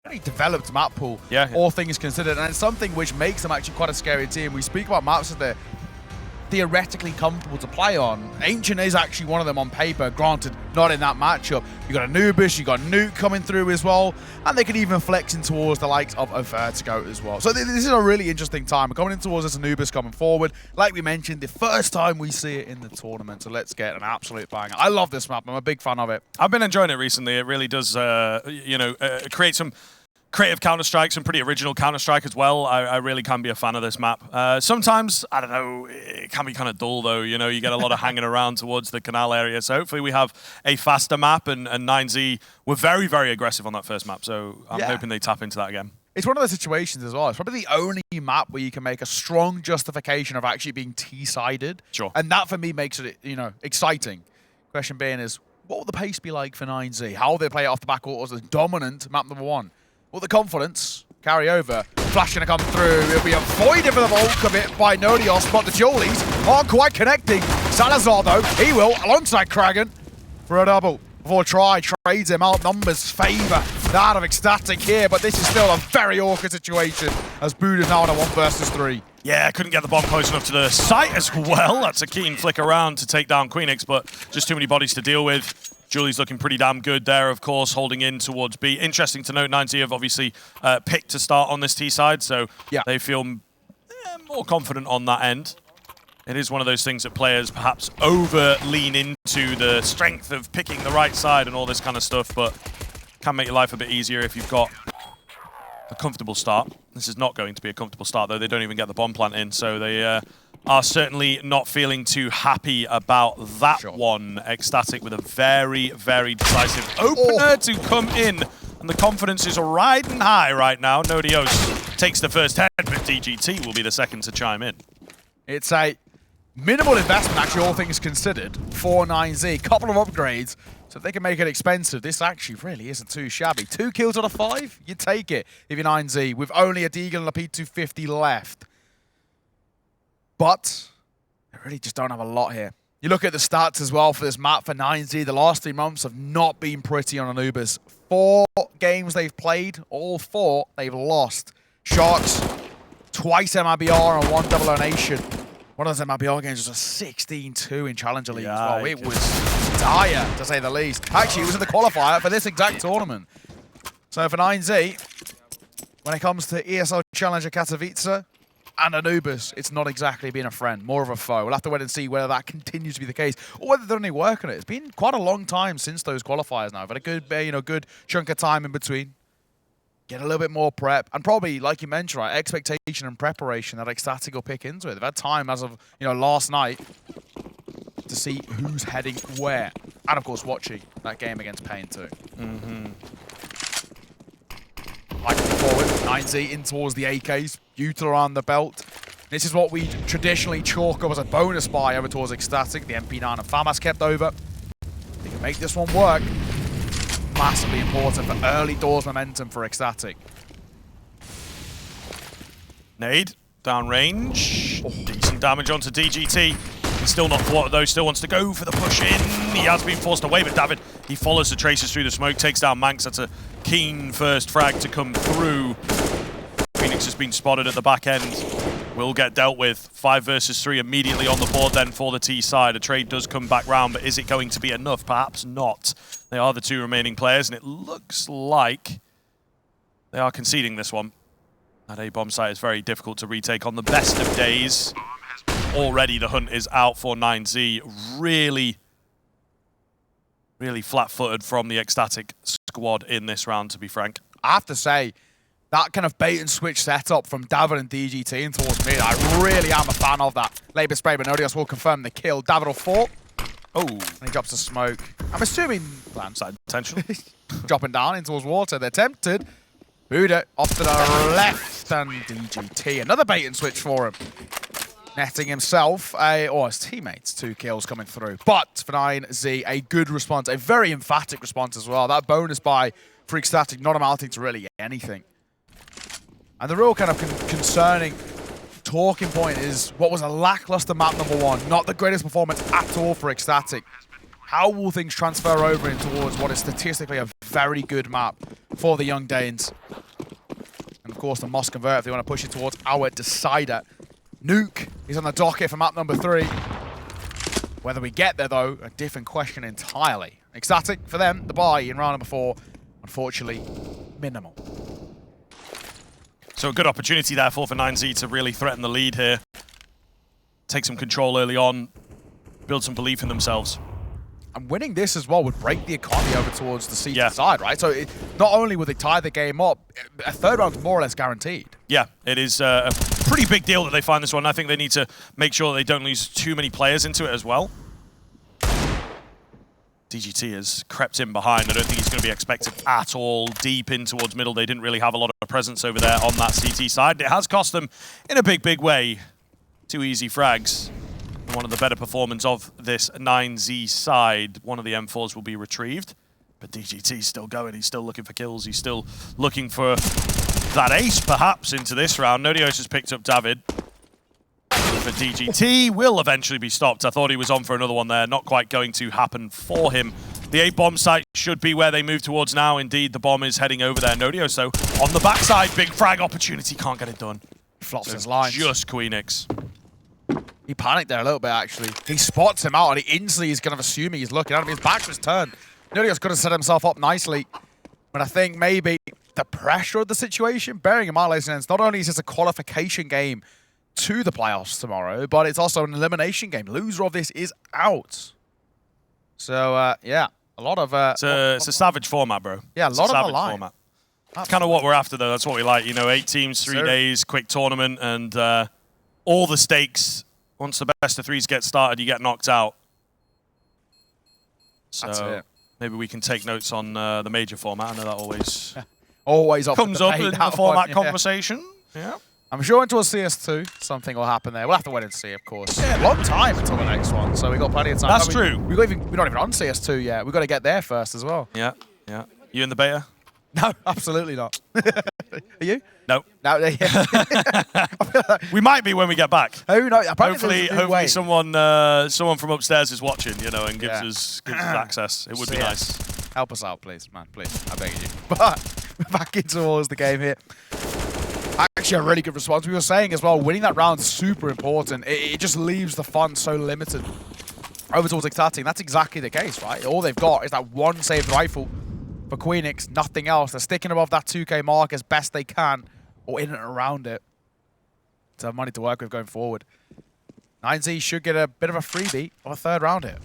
developed map pool, all things considered, and it's something which makes them actually quite a scary team. We speak about maps that they're theoretically comfortable to play on. Ancient is actually one of them on paper, granted, not in that matchup. You got Anubis, you got Nuke coming through as well, and they can even flex in towards the likes of Vertigo as well. So this is a really interesting time. We're coming in towards this Anubis coming forward. Like we mentioned, the first time we see it in the tournament, so let's get an absolute banger. I love this map. I'm a big fan of it. I've been enjoying it recently. It really does, create some creative Counter-Strike, some pretty original Counter-Strike as well. I really can be a fan of this map. Sometimes, I don't know, it can be kind of dull though. You know, you get a lot of hanging around towards the canal area. So hopefully we have a faster map, and 9Z were very, very aggressive on that first map. So I'm hoping they tap into that again. It's one of those situations as well. It's probably the only map where you can make a strong justification of actually being T-sided. Sure. And that for me makes it, exciting. Question being is, what will the pace be like for 9Z? How will they play it off the back quarters as dominant map number 1? Will the confidence carry over? Flash going to come through. It'll be avoided for the bulk of it by Nodios, but the Jolies aren't quite connecting. Salazar, though, he will, alongside Kragan, for a double. Before trades him out. Numbers favour that of ECSTATIC here, but this is still a very awkward situation as Bood is now on a 1 versus 3. Yeah, couldn't get the bomb close enough to the site as well. That's a keen flick around to take down Queenix, but just too many bodies to deal with. Julie's looking pretty damn good there, of course, holding in towards B. Interesting to note, 9Z have obviously picked to start on this T side, so they feel more confident on that end. It is one of those things that players perhaps over-lean into the strength of picking the right side and all this kind of stuff, but can make your life a bit easier if you've got a comfortable start. This is not going to be a comfortable start, though. They don't even get the bomb plant in, so they are certainly not feeling too happy about that one. ECSTATIC with a very, very decisive opener to come in, and the confidence is riding high right now. Nodios takes the first head, but DGT will be the second to chime in. It's a minimal investment, actually, all things considered, for 9Z. Couple of upgrades, so if they can make it expensive, this actually really isn't too shabby. 2 kills out of 5, you take it if you're 9Z, with only a Deagle and a P250 left. But they really just don't have a lot here. You look at the stats as well for this map for 9Z. The last 3 months have not been pretty on Anubis. 4 games they've played, all 4 they've lost. Sharks, twice MIBR and 1 double donation. One of those MIBR games was a 16-2 in Challenger League as well. It was dire, to say the least. Actually, it was in the qualifier for this exact tournament. So for 9Z, when it comes to ESL Challenger Katowice and Anubis, it's not exactly been a friend, more of a foe. We'll have to wait and see whether that continues to be the case, or whether they're only working on it. It's been quite a long time since those qualifiers now. We've had a good, good chunk of time in between. Get a little bit more prep, and probably, like you mentioned, right, expectation and preparation that ECSTATIC will pick into it. They've had time as of last night to see who's heading where, and of course watching that game against Pain too. Like forward, 9Z in towards the AKs, Butyl around the belt. This is what we traditionally chalk up as a bonus buy over towards ECSTATIC. The MP9 and FAMAS kept over. They can make this one work. Massively important for early doors momentum for ECSTATIC. Nade, downrange. Decent damage onto DGT. He's still not thwarted though, still wants to go for the push in. He has been forced away, but David, he follows the traces through the smoke, takes down Manx. That's a keen first frag to come through. Queenix has been spotted at the back end. Will get dealt with. 5 versus 3 immediately on the board then for the T side. A trade does come back round, but is it going to be enough? Perhaps not. They are the 2 remaining players, and it looks like they are conceding this one. That A-bomb site is very difficult to retake on the best of days. Already the hunt is out for 9Z. Really, really flat-footed from the ECSTATIC squad in this round, to be frank. I have to say, that kind of bait and switch setup from David and DGT in towards mid, I really am a fan of that. Labor spray, but Nodios will confirm the kill. David will fall. Oh, and he drops the smoke. I'm assuming plans that intention. Dropping down in towards water. They're tempted. Buda off to the left, and DGT. Another bait and switch for him. Netting himself, or his teammates, 2 kills coming through. But for 9Z, a good response, a very emphatic response as well. That bonus buy for ECSTATIC not amounting to really anything. And the real kind of concerning talking point is what was a lackluster map number 1. Not the greatest performance at all for ECSTATIC. How will things transfer over in towards what is statistically a very good map for the Young Danes? And of course, the Moss Convert, if they want to push it towards our decider. Nuke is on the docket for map number 3. Whether we get there, though, a different question entirely. ECSTATIC, for them, the buy in round number 4, unfortunately, minimal. So a good opportunity there for 9Z to really threaten the lead here. Take some control early on, build some belief in themselves. And winning this as well would break the economy over towards the seeded side, right? So not only would they tie the game up, a third round's more or less guaranteed. Yeah, it is a pretty big deal that they find this one. I think they need to make sure they don't lose too many players into it as well. DGT has crept in behind. I don't think he's going to be expected at all deep in towards middle. They didn't really have a lot of presence over there on that CT side. It has cost them in a big, big way. 2 easy frags. One of the better performance of this 9Z side. One of the M4s will be retrieved, but DGT's still going. He's still looking for kills. He's still looking for that ace, perhaps, into this round. Nodios has picked up David. For DGT, will eventually be stopped. I thought he was on for another one there. Not quite going to happen for him. The 8 bomb site should be where they move towards now. Indeed, the bomb is heading over there. Nodios, though, on the backside, big frag opportunity. Can't get it done. Flops his lines. Just Queenix. He panicked there a little bit, actually. He spots him out, and he instantly is kind of assuming he's looking at him. His back to his turn. Nodios could have set himself up nicely. But I think maybe the pressure of the situation, bearing in mind, ladies and gents, not only is this a qualification game to the playoffs tomorrow, but it's also an elimination game. Loser of this is out. So, yeah, a lot of... it's a savage format, bro. Yeah, a lot of the line. Format. That's kind of what we're after, though. That's what we like. You know, 8 teams, 3 days, quick tournament, and all the stakes. Once the best of 3s get started, you get knocked out. So maybe we can take notes on the major format. I know that always comes up in the format conversation. Yeah. I'm sure until CS2, something will happen there. We'll have to wait and see, of course. Yeah, long time until the next one, so we've got plenty of time. That's true. We're not even on CS2 yet. We've got to get there first as well. Yeah, yeah. You in the beta? No, absolutely not. Are you? No. No. Yeah. We might be when we get back. Who knows? Hopefully someone from upstairs is watching, you know, and gives us access. It would be nice. Help us out, please, man. Please, I beg you. But back in towards the game here. Actually, a really good response. We were saying as well, winning that round is super important. It just leaves the fun so limited over towards ECSTATIC. That's exactly the case, right? All they've got is that one saved rifle for Queenix, nothing else. They're sticking above that 2K mark as best they can, or in and around it, to have money to work with going forward. 9Z should get a bit of a freebie on a third round here.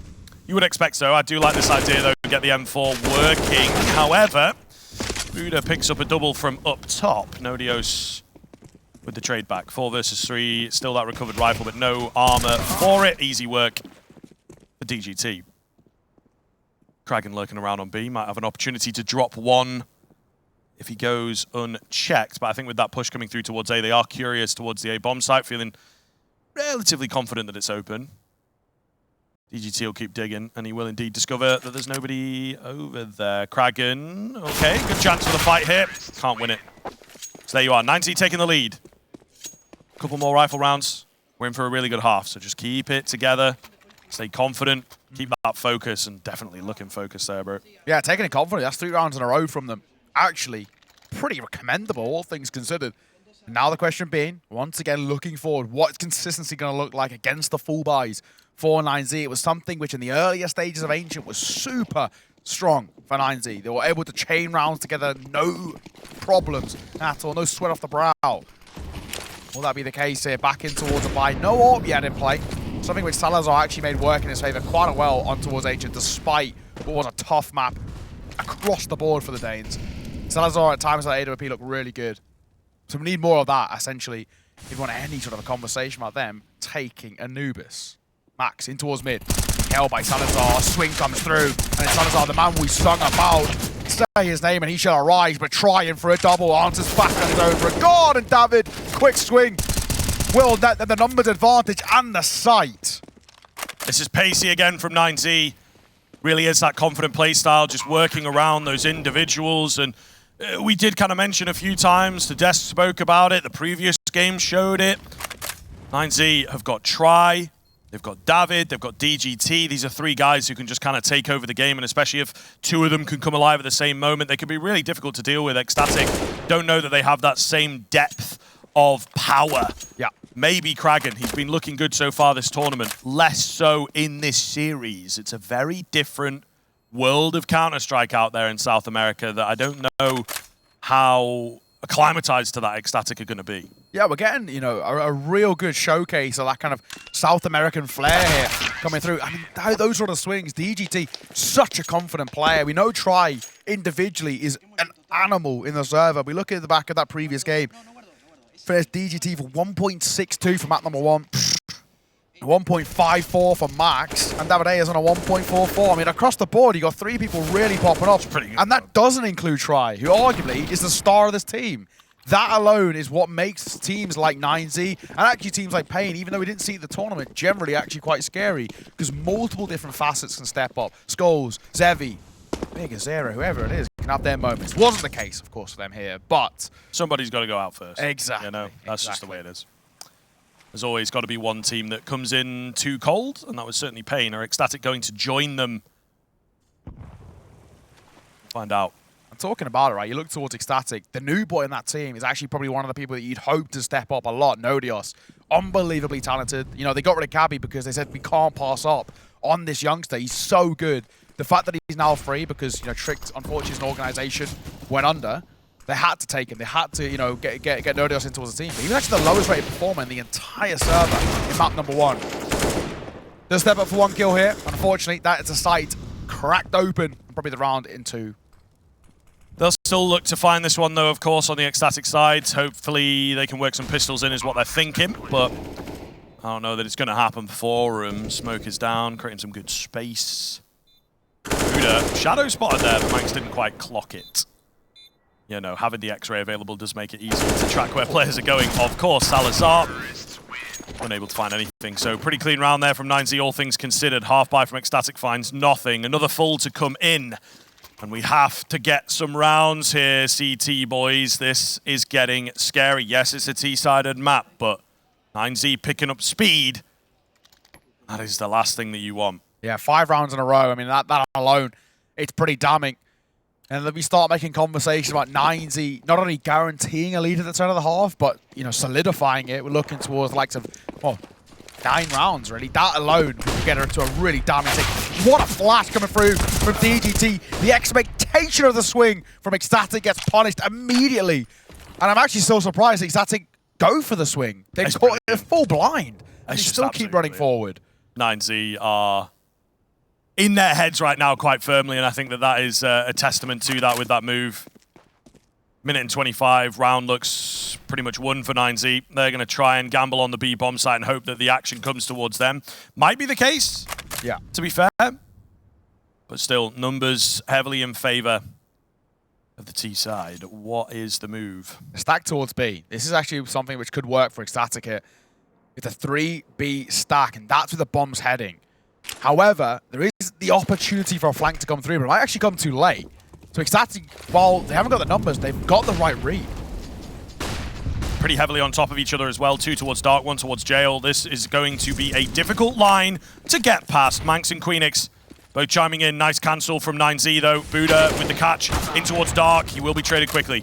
You would expect so. I do like this idea, though, to get the M4 working. However, Buddha picks up a double from up top. Nodios with the trade back. 4 versus 3. Still that recovered rifle, but no armor for it. Easy work for DGT. Kragan lurking around on B. Might have an opportunity to drop one if he goes unchecked. But I think with that push coming through towards A, they are curious towards the A bomb site, feeling relatively confident that it's open. DGT will keep digging, and he will indeed discover that there's nobody over there. Kragan, okay, good chance for the fight here. Can't win it. So there you are, 9Z taking the lead. Couple more rifle rounds. We're in for a really good half, so just keep it together. Stay confident, keep that focus, and definitely looking focused there, bro. Yeah, taking it confidently. That's 3 rounds in a row from them. Actually, pretty commendable, all things considered. And now the question being, once again, looking forward, what's consistency going to look like against the full buys for 9Z? It was something which in the earlier stages of Ancient was super strong for 9Z. They were able to chain rounds together, no problems at all, no sweat off the brow. Will that be the case here? Back in towards the buy. No AWP yet in play. Something which Salazar actually made work in his favor quite well on towards Ancient, despite what was a tough map across the board for the Danes. Salazar at times like AWP looked really good. So we need more of that, essentially, if you want any sort of a conversation about them taking Anubis. Max in towards mid. Held by Salazar. Swing comes through. And it's Salazar, the man we sung about. Say his name and he shall arise, but trying for a double. Answers back on his own for a guard. And David, quick swing. Will net the numbers advantage and the sight. This is pacey again from 9Z. Really is that confident play style, just working around those individuals. And we did kind of mention a few times, the desk spoke about it, the previous game showed it. 9Z have got Try, They've got David, they've got DGT. These are three guys who can just kind of take over the game, and especially if two of them can come alive at the same moment, they can be really difficult to deal with. ECSTATIC don't know that they have that same depth of power. Yeah. Maybe Kragan, he's been looking good so far this tournament. Less so in this series. It's a very different world of Counter-Strike out there in South America that I don't know how acclimatized to that ECSTATIC are going to be. Yeah, we're getting, you know, a real good showcase of that kind of South American flair here coming through. I mean, those sort of swings, DGT, such a confident player. We know Try individually is an animal in the server. We look at the back of that previous game. First DGT for 1.62 for map number 1. 1.54 for Max, and David A is on a 1.44. I mean, across the board, you got three people really popping off. Pretty good, and that doesn't include Try, who arguably is the star of this team. That alone is what makes teams like 9Z, and actually teams like Pain, even though we didn't see the tournament, generally actually quite scary, because multiple different facets can step up. Skulls, Zevi, Big Azera, whoever it is, can have their moments. Wasn't the case, of course, for them here, but... somebody's got to go out first. Exactly. You know, that's just the way it is. There's always got to be one team that comes in too cold, and that was certainly Pain. Are ECSTATIC going to join them? Find out. I'm talking about it, right? You look towards ECSTATIC. The new boy in that team is actually probably one of the people that you'd hope to step up a lot. Nodios, unbelievably talented. You know, they got rid of Cabby because they said we can't pass up on this youngster. He's so good. The fact that he's now free because, you know, Tricked, unfortunately, as an organization went under. They had to take him. They had to, you know, get Nodios into the team. But he was actually the lowest rated performer in the entire server in map number 1. Does step up for 1 kill here. Unfortunately, that is a site cracked open. Probably the round into. They'll still look to find this one, though, of course, on the ECSTATIC side. Hopefully they can work some pistols in is what they're thinking. But I don't know that it's going to happen for them. Smoke is down, creating some good space. Buddha, shadow spotted there, but Manx didn't quite clock it. You know, having the X-ray available does make it easier to track where players are going. Of course, Salazar unable to find anything. So pretty clean round there from 9Z, all things considered. Half buy from ECSTATIC finds nothing. Another full to come in. And we have to get some rounds here, CT boys. This is getting scary. Yes, it's a T-sided map, but 9Z picking up speed. That is the last thing that you want. Yeah, 5 rounds in a row. I mean, that alone, it's pretty damning. And then we start making conversations about 9Z not only guaranteeing a lead at the turn of the half, but, you know, solidifying it. We're looking towards the likes of, well, 9 rounds, really. That alone will get her to a really damning take. What a flash coming through from DGT. The expectation of the swing from ECSTATIC gets punished immediately. And I'm actually so surprised ECSTATIC go for the swing. They're full blind. And they still keep running forward. 9Z are in their heads right now quite firmly, and I think that that is a testament to that with that move. Minute and 25, round looks pretty much won for 9Z. They're going to try and gamble on the B bomb site and hope that the action comes towards them. Might be the case, yeah, to be fair. But still, numbers heavily in favor of the T side. What is the move? Stack towards B. This is actually something which could work for ECSTATIC here. It's a 3B stack, and that's where the bomb's heading. However, there is the opportunity for a flank to come through, but it might actually come too late. So ECSTATIC, while they haven't got the numbers, they've got the right read. Pretty heavily on top of each other as well. 2 towards Dark, 1 towards Jail. This is going to be a difficult line to get past. Manx and Queenix both chiming in. Nice cancel from 9Z though. Buddha with the catch in towards Dark. He will be traded quickly.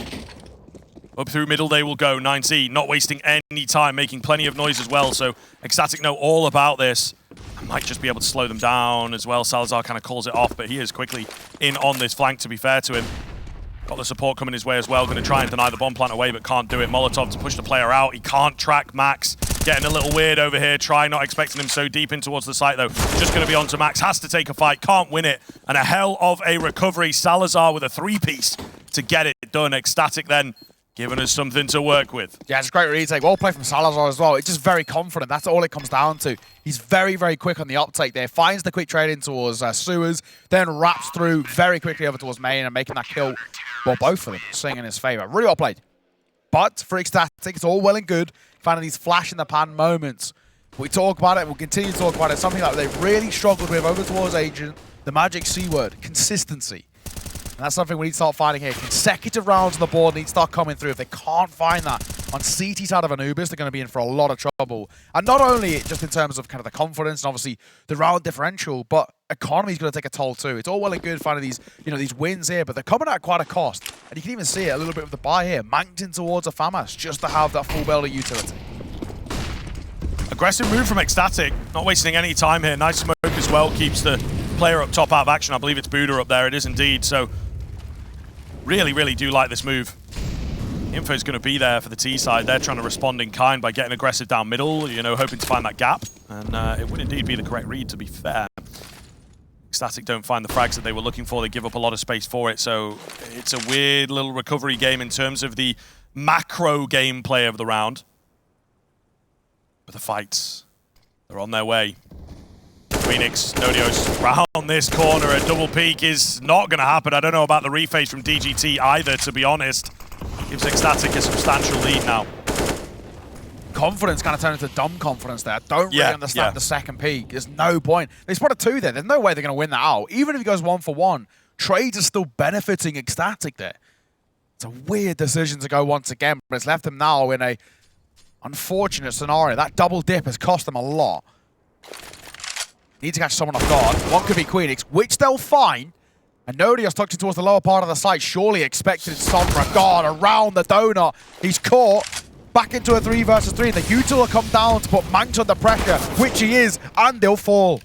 Up through middle they will go. 9Z not wasting any time, making plenty of noise as well. So ECSTATIC know all about this. I might just be able to slow them down as well. Salazar kind of calls it off, but he is quickly in on this flank, to be fair to him. Got the support coming his way as well. Going to try and deny the bomb plant away, but can't do it. Molotov to push the player out. He can't track Max. Getting a little weird over here. Try not expecting him so deep in towards the site, though. Just going to be on to Max. Has to take a fight. Can't win it. And a hell of a recovery. Salazar with a 3-piece to get it done. ECSTATIC then giving us something to work with. Yeah, it's a great retake. Well played from Salazar as well. It's just very confident. That's all it comes down to. He's very, very quick on the uptake there. Finds the quick trade in towards Sewers, then wraps through very quickly over towards Main and making that kill. Well, both of them swing in his favor. Really well played. But for ECSTATIC, it's all well and good finding these flash-in-the-pan moments. We talk about it, we'll continue to talk about it. Something that they've really struggled with over towards Agent, the magic C word, consistency. And that's something we need to start finding here. Consecutive rounds on the board need to start coming through. If they can't find that, on CT side of Anubis, they're going to be in for a lot of trouble. And not only just in terms of kind of the confidence and obviously the round differential, but economy's going to take a toll too. It's all well and good finding these, these wins here, but they're coming at quite a cost. And you can even see it a little bit of the buy here. Manked towards a FAMAS just to have that full belly utility. Aggressive move from ECSTATIC, not wasting any time here. Nice smoke as well, keeps the player up top out of action. I believe it's Buddha up there, it is indeed. So really, really do like this move. Info's going to be there for the T side. They're trying to respond in kind by getting aggressive down middle, hoping to find that gap. And it would indeed be the correct read, to be fair. ECSTATIC don't find the frags that they were looking for. They give up a lot of space for it. So it's a weird little recovery game in terms of the macro gameplay of the round. But the fights, they're on their way. Queenix, Nodios round this corner. A double peek is not going to happen. I don't know about the reface from DGT either, to be honest. Gives ECSTATIC a substantial lead now. Confidence kind of turned into dumb confidence there. Don't really understand the second peak. There's no point. They spotted 2 there. There's no way they're going to win that out. Even if he goes 1 for 1, trades are still benefiting ECSTATIC there. It's a weird decision to go once again, but it's left them now in a unfortunate scenario. That double dip has cost them a lot. Need to catch someone off guard. One could be Queenix, which they'll find. And Nodios tucked it towards the lower part of the site, surely expected Sombra. God, around the donut. He's caught. Back into a 3 versus 3. The util will come down to put Manx under pressure, which he is, and they'll fall.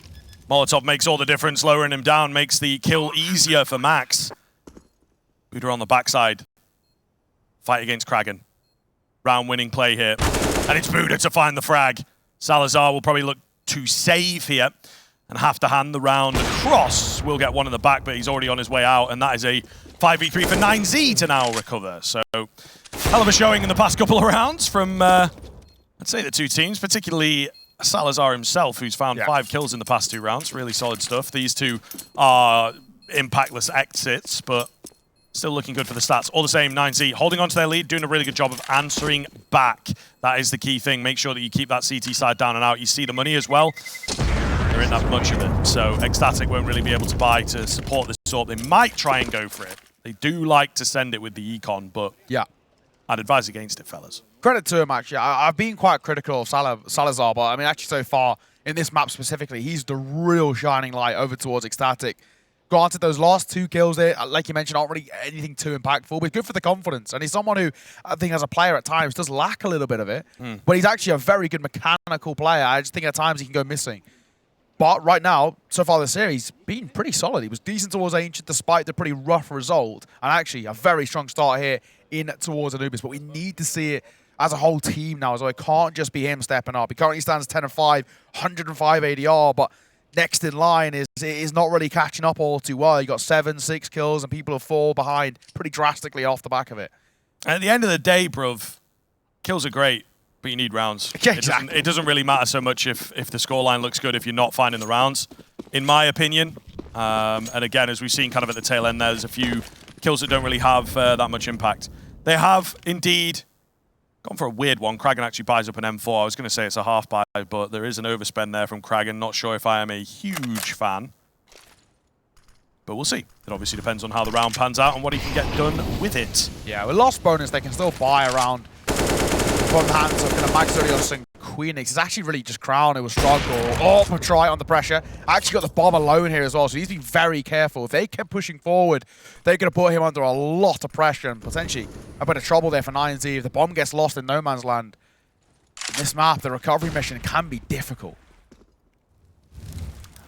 Molotov makes all the difference, lowering him down, makes the kill easier for Max. Buddha on the backside. Fight against Kragan. Round winning play here. And it's Buddha to find the frag. Salazar will probably look to save here and have to hand the round across. We'll get one in the back, but he's already on his way out, and that is a 5v3 for 9Z to now recover. So, hell of a showing in the past couple of rounds from, I'd say, the 2 teams, particularly Salazar himself, who's found 5 kills in the past 2 rounds. Really solid stuff. These 2 are impactless exits, but still looking good for the stats. All the same, 9Z holding on to their lead, doing a really good job of answering back. That is the key thing. Make sure that you keep that CT side down and out. You see the money as well. There isn't that much of it, so ECSTATIC won't really be able to buy to support this sort. They might try and go for it. They do like to send it with the econ, but I'd advise against it, fellas. Credit to him, actually. I've been quite critical of Salazar, but I mean, actually, so far, in this map specifically, he's the real shining light over towards ECSTATIC. Granted, those last 2 kills there, like you mentioned, aren't really anything too impactful, but good for the confidence. And he's someone who, I think as a player at times, does lack a little bit of it. But he's actually a very good mechanical player. I just think at times he can go missing. But right now, so far this series, been pretty solid. He was decent towards Ancient despite the pretty rough result. And actually, a very strong start here in towards Anubis. But we need to see it as a whole team now, so it can't just be him stepping up. He currently stands 10-5, 105 ADR, but next in line is not really catching up all too well. You got 7, 6 kills, and people have fallen behind pretty drastically off the back of it. At the end of the day, bruv, kills are great, but you need rounds. Yeah, exactly. It doesn't really matter so much if the scoreline looks good if you're not finding the rounds, in my opinion. And again, as we've seen kind of at the tail end, there's a few kills that don't really have that much impact. They have indeed gone for a weird one. Kragan actually buys up an M4. I was going to say it's a half buy, but there is an overspend there from Kragan. Not sure if I am a huge fan. But we'll see. It obviously depends on how the round pans out and what he can get done with it. Yeah, with lost bonus, they can still buy around from the hands of kind of Max Nodios and Queenix. It's actually really just Crown who was struggle. Oh, try on the pressure. Actually got the bomb alone here as well, so he's been very careful. If they kept pushing forward, they're going to put him under a lot of pressure and potentially a bit of trouble there for 9Z. If the bomb gets lost in no man's land, in this map, the recovery mission can be difficult.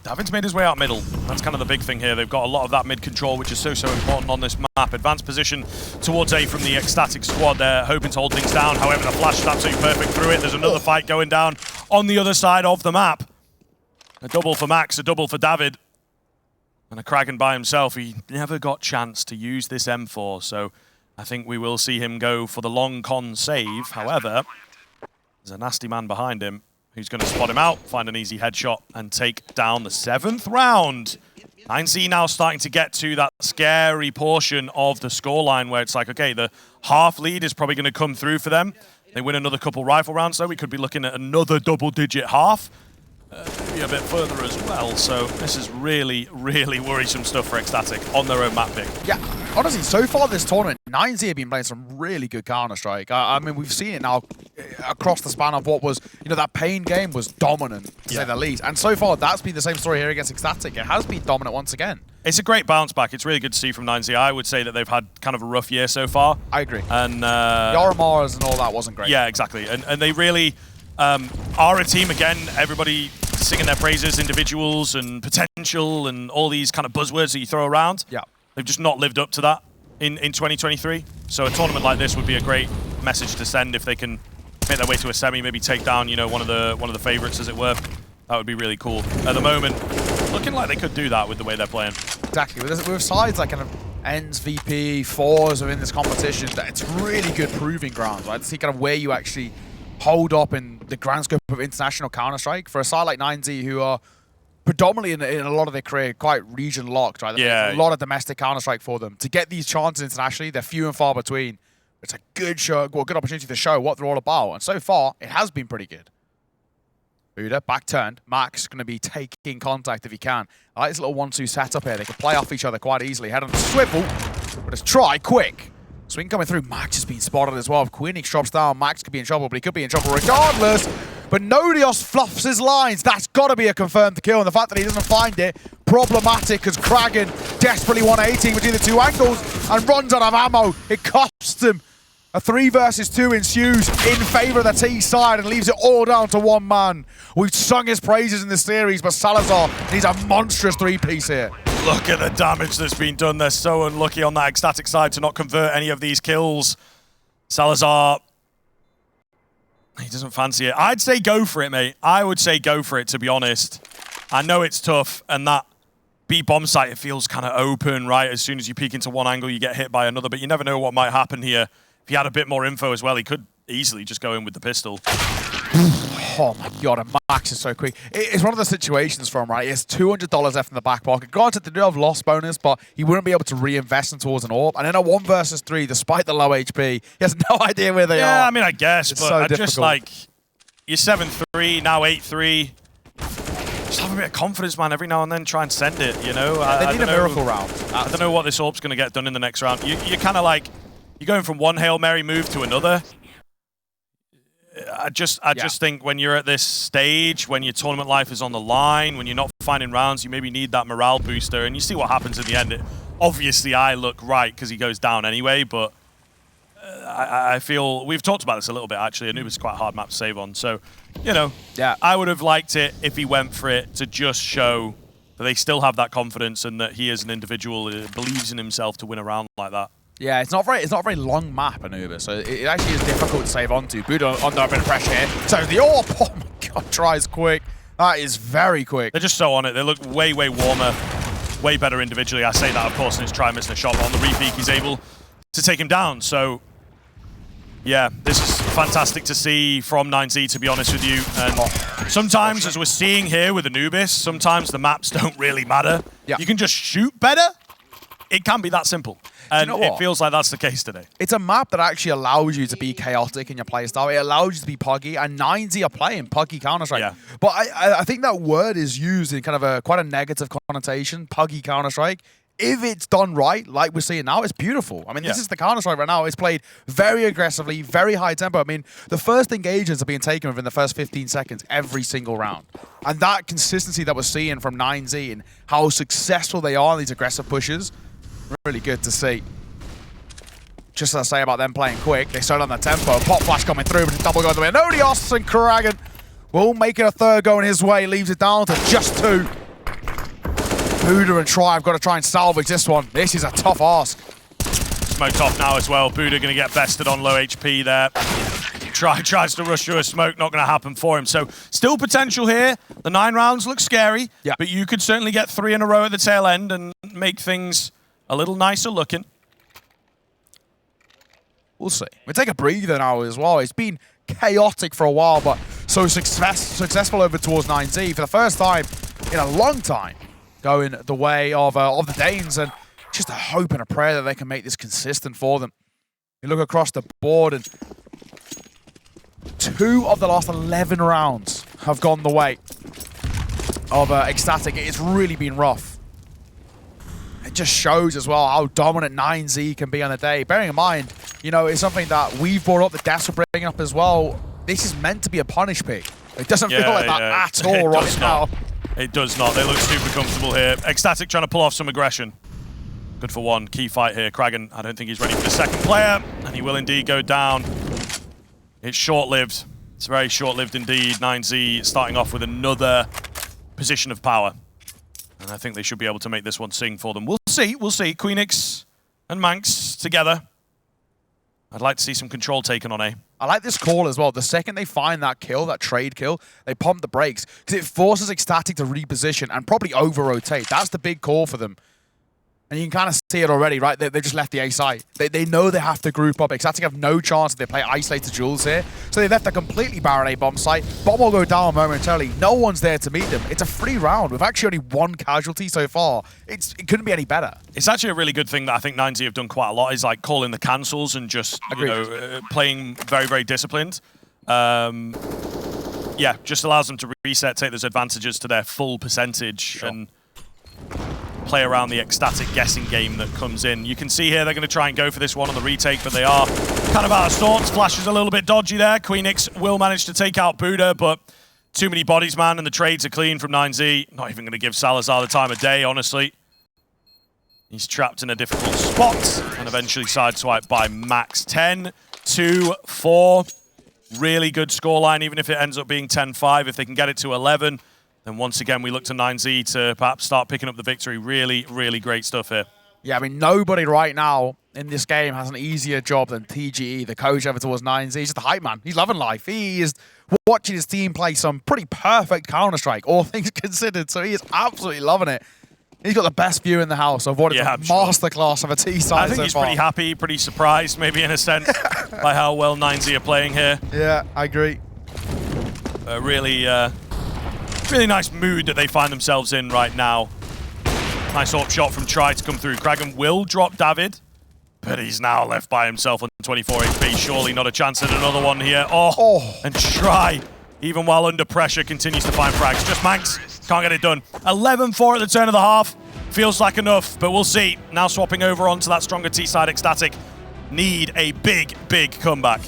Davin's made his way out middle. That's kind of the big thing here. They've got a lot of that mid control, which is so important on this map. Advanced position towards A from the ECSTATIC squad. They're hoping to hold things down. However, the flash is absolutely perfect through it. There's another fight going down on the other side of the map. A double for Max, a double for David. And a Kragan by himself. He never got chance to use this M4, so I think we will see him go for the long con save. However, there's a nasty man behind him who's going to spot him out, find an easy headshot, and take down the 7th round. 9Z now starting to get to that scary portion of the scoreline where it's like, okay, the half lead is probably going to come through for them. They win another couple rifle rounds, though. We could be looking at another double-digit half. maybe a bit further as well. So this is really, really worrisome stuff for ECSTATIC on their own map pick. Yeah, honestly, so far this tournament, 9Z have been playing some really good Counter-Strike. I mean, we've seen it now across the span of what was, you know, that Pain game was dominant, to say the least. And so far, that's been the same story here against ECSTATIC. It has been dominant once again. It's a great bounce back. It's really good to see from 9Z. I would say that they've had kind of a rough year so far. I agree. And Yoramars and all that wasn't great. Yeah, exactly. And they really are a team, again, everybody singing their praises, individuals and potential and all these kind of buzzwords that you throw around. Yeah. They've just not lived up to that in 2023. So a tournament like this would be a great message to send if they can make their way to a semi, maybe take down, you know, one of the favorites, as it were. That would be really cool. At the moment, looking like they could do that with the way they're playing. Exactly. With sides like kind of ENCE, VP, Fours within this competition, it's really good proving grounds, right? To see kind of where you actually hold up in the grand scope of international Counter-Strike. For a side like 9Z, who are predominantly in a lot of their career quite region locked, right? Yeah. There's a lot of domestic Counter-Strike for them. To get these chances internationally, they're few and far between. It's a good show, well, good opportunity to show what they're all about. And so far, it has been pretty good. Buda, back turned. Max going to be taking contact if he can. I like this little 1-2 setup here. They can play off each other quite easily. Head on the swivel, but let's try quick. Swing coming through. Max has been spotted as well. If Queenix drops down, Max could be in trouble, but he could be in trouble regardless. But Nodios fluffs his lines. That's got to be a confirmed kill. And the fact that he doesn't find it, problematic, because Kragan desperately 180 between the two angles and runs out of ammo. It costs him. A 3 versus 2 ensues in favor of the T side and leaves it all down to one man. We've sung his praises in this series, but Salazar needs a monstrous 3-piece here. Look at the damage that's been done. They're so unlucky on that ECSTATIC side to not convert any of these kills. Salazar, he doesn't fancy it. I'd say go for it, mate. I would say go for it, to be honest. I know it's tough, and that B-bomb site, it feels kind of open, right? As soon as you peek into one angle, you get hit by another, but you never know what might happen here. If he had a bit more info as well, he could easily just go in with the pistol. Oh my god, and Max is so quick. It's one of the situations for him, right? He has $200 left in the back pocket. Granted, they do have loss bonus, but he wouldn't be able to reinvest them towards an AWP. And in a 1 versus 3, despite the low HP, he has no idea where they are. Yeah, I mean, I guess, it's but so I difficult. just like, you're 7-3, now 8-3. Just have a bit of confidence, man, every now and then try and send it, you know? They need a miracle round. I don't know what this AWP's going to get done in the next round. You're kind of like, you're going from one Hail Mary move to another. I just think when you're at this stage, when your tournament life is on the line, when you're not finding rounds, you maybe need that morale booster, and you see what happens in the end. Obviously, I look right because he goes down anyway, but I feel we've talked about this a little bit actually. Anubis is quite a hard map to save on, so you know, I would have liked it if he went for it to just show that they still have that confidence and that he as an individual believes in himself to win a round like that. Yeah, it's not a very long map, Anubis, so it actually is difficult to save onto. Buda under a bit of pressure here. So the AWP, oh my god, tries quick. That is very quick. They're just so on it. They look way, way warmer, way better individually. I say that, of course, in his try missing a shot, but on the repeat, he's able to take him down. So, yeah, this is fantastic to see from 9Z, to be honest with you. And sometimes, as we're seeing here with Anubis, sometimes the maps don't really matter. Yeah. You can just shoot better. It can be that simple. And you know it feels like that's the case today. It's a map that actually allows you to be chaotic in your playstyle. It allows you to be puggy, and 9Z are playing puggy Counter-Strike. Yeah. But I think that word is used in kind of quite a negative connotation, puggy Counter-Strike. If it's done right, like we're seeing now, it's beautiful. I mean, this is the Counter-Strike right now. It's played very aggressively, very high tempo. I mean, the first engagements are being taken within the first 15 seconds every single round. And that consistency that we're seeing from 9Z and how successful they are in these aggressive pushes, really good to see. Just as I say about them playing quick, they start on the tempo. Pop flash coming through, but it's double going the way. Nodios and Kragan will make it a third going his way. Leaves it down to just 2. Buda and Tri have got to try and salvage this one. This is a tough ask. Smoked off now as well. Buda going to get bested on low HP there. Tri tries to rush through a smoke, not going to happen for him. So still potential here. The 9 rounds look scary, but you could certainly get 3 in a row at the tail end and make things a little nicer looking. We'll see. We'll take a breather now as well. It's been chaotic for a while, but so successful over towards 9Z for the first time in a long time, going the way of the Danes, and just a hope and a prayer that they can make this consistent for them. You look across the board, and 2 of the last 11 rounds have gone the way of ECSTATIC, it's really been rough. It just shows as well how dominant 9Z can be on the day. Bearing in mind, you know, it's something that we've brought up, the devs are bringing up as well. This is meant to be a punish pick. It doesn't feel like that at all right now. It does not. They look super comfortable here. ECSTATIC trying to pull off some aggression. Good for one. Key fight here. Kragan, I don't think he's ready for the second player, and he will indeed go down. It's short-lived. It's very short-lived indeed. 9Z starting off with another position of power. And I think they should be able to make this one sing for them. We'll see. We'll see. Queenix and Manx together. I'd like to see some control taken on A. I like this call as well. The second they find that kill, that trade kill, they pump the brakes because it forces ECSTATIC to reposition and probably over-rotate. That's the big call for them. And you can kind of see it already, right? They just left the A side. They know they have to group up. ECSTATIC have no chance if they play isolated Jules here. So they left a completely barren A bomb site. Bomb will go down momentarily. No one's there to meet them. It's a free round. We've actually only one casualty so far. It couldn't be any better. It's actually a really good thing that I think 9Z have done quite a lot is like calling the cancels and just playing very, very disciplined. Yeah, just allows them to reset, take those advantages to their full percentage and play around the ECSTATIC guessing game that comes in. You can see here they're going to try and go for this one on the retake, but they are kind of out of sorts. Flash is a little bit dodgy there. Queenix will manage to take out Buddha, but too many bodies, man, and the trades are clean from 9Z. Not even going to give Salazar the time of day, honestly. He's trapped in a difficult spot and eventually sideswiped by Max. 10-2-4. Really good scoreline, even if it ends up being 10-5. If they can get it to 11, then once again, we look to 9Z to perhaps start picking up the victory. Really, really great stuff here. Yeah, I mean, nobody right now in this game has an easier job than TGE, the coach ever towards 9Z. He's just the hype man. He's loving life. He is watching his team play some pretty perfect Counter-Strike, all things considered. So he is absolutely loving it. He's got the best view in the house of what is a masterclass of a T-side. I think he's pretty happy, pretty surprised, maybe in a sense, by how well 9Z are playing here. Yeah, I agree. Really nice mood that they find themselves in right now. Nice AWP shot from Try to come through. Kragan will drop David, but he's now left by himself on 24 HP. Surely not a chance at another one here. And Try, even while under pressure, continues to find frags. Just Manx can't get it done. 11-4 at the turn of the half. Feels like enough, but we'll see. Now swapping over onto that stronger T-side ECSTATIC. Need a big, big comeback.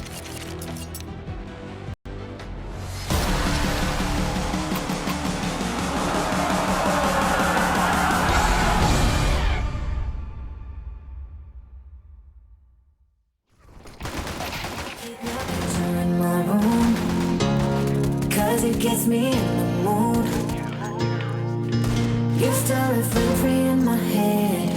It gets me in the mood. You still free in my head.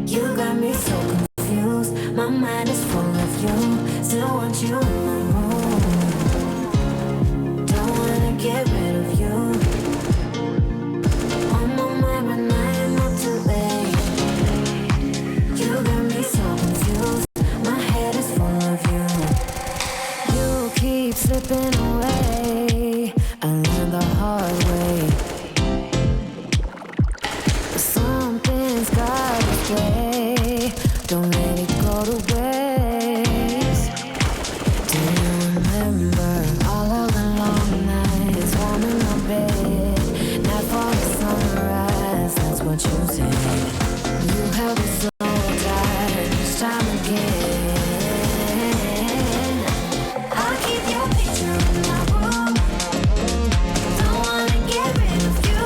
You got me so confused. My mind is full of you. Still want you in my room. Don't wanna get rid of you. On my mind when I am not too late. You got me so confused. My head is full of you. You keep slipping away. I learned the hard way. Something's gotta stay. Don't let it go to waste. Do you remember all of the long nights warm in my bed? Night for the sunrise, that's what you said. You held me so tight each time again. I keep your picture in my room. Don't wanna get rid of you.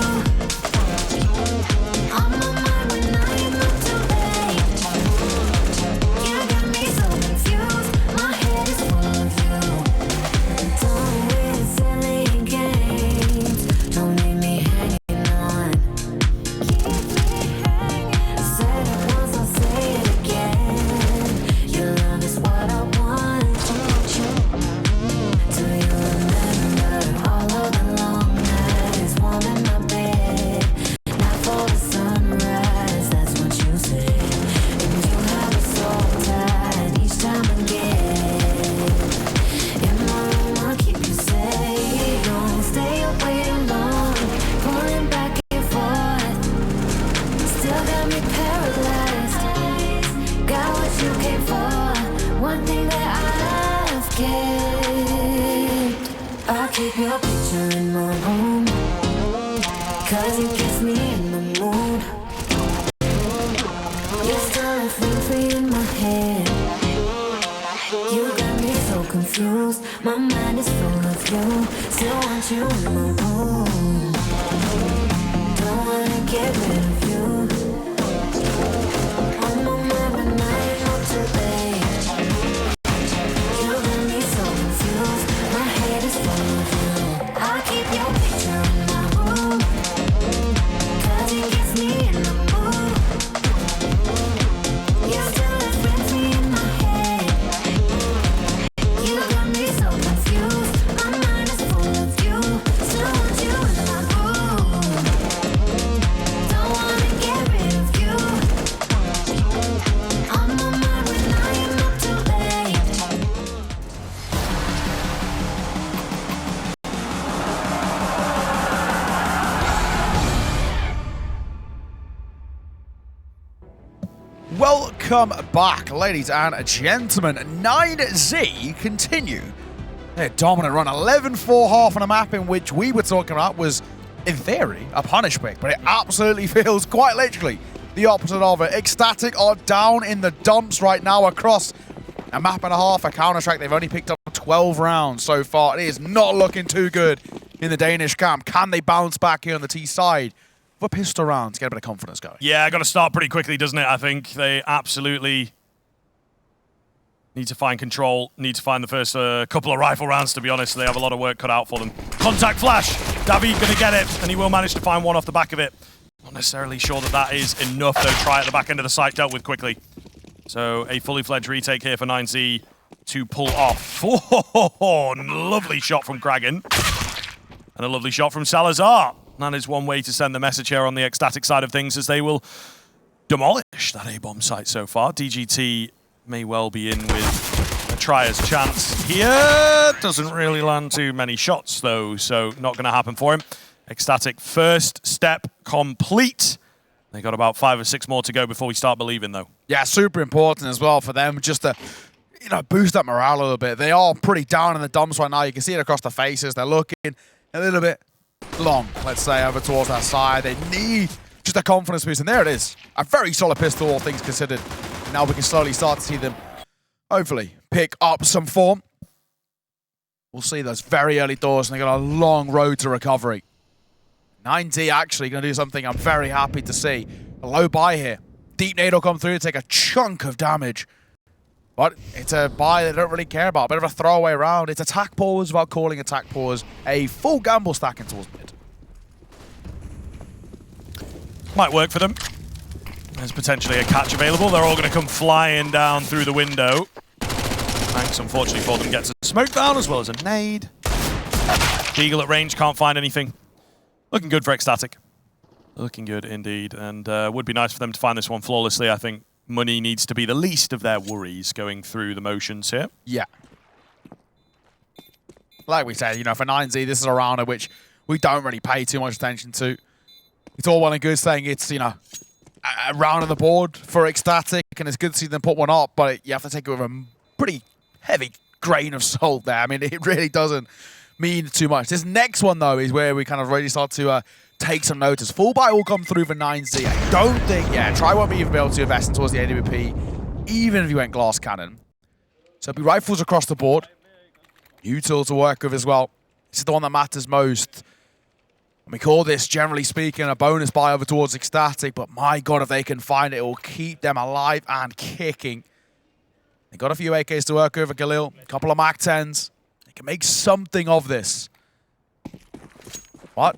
On my mind when I am not too late. You got me so confused. My head is full of you. Don't win silly games. Don't leave me hanging on. Keep me hanging. I said it once, I'll say it again. Your love is what I want. Do you remember all of the long nights warm in my bed? Not for the sunrise, that's what you said. And you have me so tight each time again. In my room, I'll keep you safe. Don't stay away too long, pulling back and forth. Still got me paralyzed. Got what you came for. One thing that I've kept. I'll keep your picture in my room. free in my head. You got me so confused. My mind is full of you. Still want you in my room. Don't wanna get rid of you. On my mind when I ain't up too late. You got me so confused. My head is full of you. I'll keep your picture in my room, 'cause it gets me in the mood. You still live rent free in my head. You got me so confused. My mind is full of you. Still want you in my room. Don't wanna get rid of you. On my mind when I am up too late. Welcome back, ladies and gentlemen. 9Z continue their dominant run. 11-4 half on a map in which we were talking about was, in theory, a punish pick, but it absolutely feels quite literally the opposite of it. ECSTATIC are down in the dumps right now across a map and a half. A Counter-Strike, they've only picked up 12 rounds so far. It is not looking too good in the Danish camp. Can they bounce back here on the T side for pistol rounds, get a bit of confidence going? Yeah, got to start pretty quickly, doesn't it? I think they absolutely need to find control, need to find the first couple of rifle rounds, to be honest. They have a lot of work cut out for them. Contact flash. David going to get it, and he will manage to find one off the back of it. Not necessarily sure that that is enough, though. Try at the back end of the site, dealt with quickly. So a fully fledged retake here for 9Z to pull off. Oh, lovely shot from Kragan. And a lovely shot from Salazar. That is one way to send the message here on the ECSTATIC side of things, as they will demolish that A-bomb site so far. DGT may well be in with a tryer's chance here. Doesn't really land too many shots, though, so not going to happen for him. ECSTATIC first step complete. They got about 5 or 6 more to go before we start believing, though. Yeah, super important as well for them just to, boost up morale a little bit. They are pretty down in the dumps right now. You can see it across the faces. They're looking a little bit long, let's say, over towards that side. They need just a confidence boost, and there it is. A very solid pistol, all things considered. Now we can slowly start to see them, hopefully, pick up some form. We'll see those very early doors, and they've got a long road to recovery. 9Z actually going to do something I'm very happy to see. A low buy here. Deep nade will come through to take a chunk of damage. But it's a buy they don't really care about. A bit of a throwaway round. It's attack pause without calling attack pause. A full gamble stacking towards mid. Might work for them. There's potentially a catch available. They're all going to come flying down through the window. Thanks, unfortunately for them, gets a smoke down as well as a nade. Deagle at range, can't find anything. Looking good for ECSTATIC. Looking good indeed. And would be nice for them to find this one flawlessly. I think money needs to be the least of their worries going through the motions here. Yeah. Like we said, for 9Z, this is a round at which we don't really pay too much attention to. It's all well and good saying it's, a round on the board for ECSTATIC, and it's good to see them put one up, but you have to take it with a pretty heavy grain of salt there. I mean, it really doesn't mean too much. This next one, though, is where we kind of really start to take some notice. Full buy will come through for 9Z. I don't think, Try won't even be able to invest in towards the AWP, even if you went glass cannon. So it'll be rifles across the board. Util to work with as well. This is the one that matters most. And we call this, generally speaking, a bonus buy over towards ECSTATIC, but my God, if they can find it, it will keep them alive and kicking. They got a few AKs to work with, Galil, a couple of MAC-10s. They can make something of this. But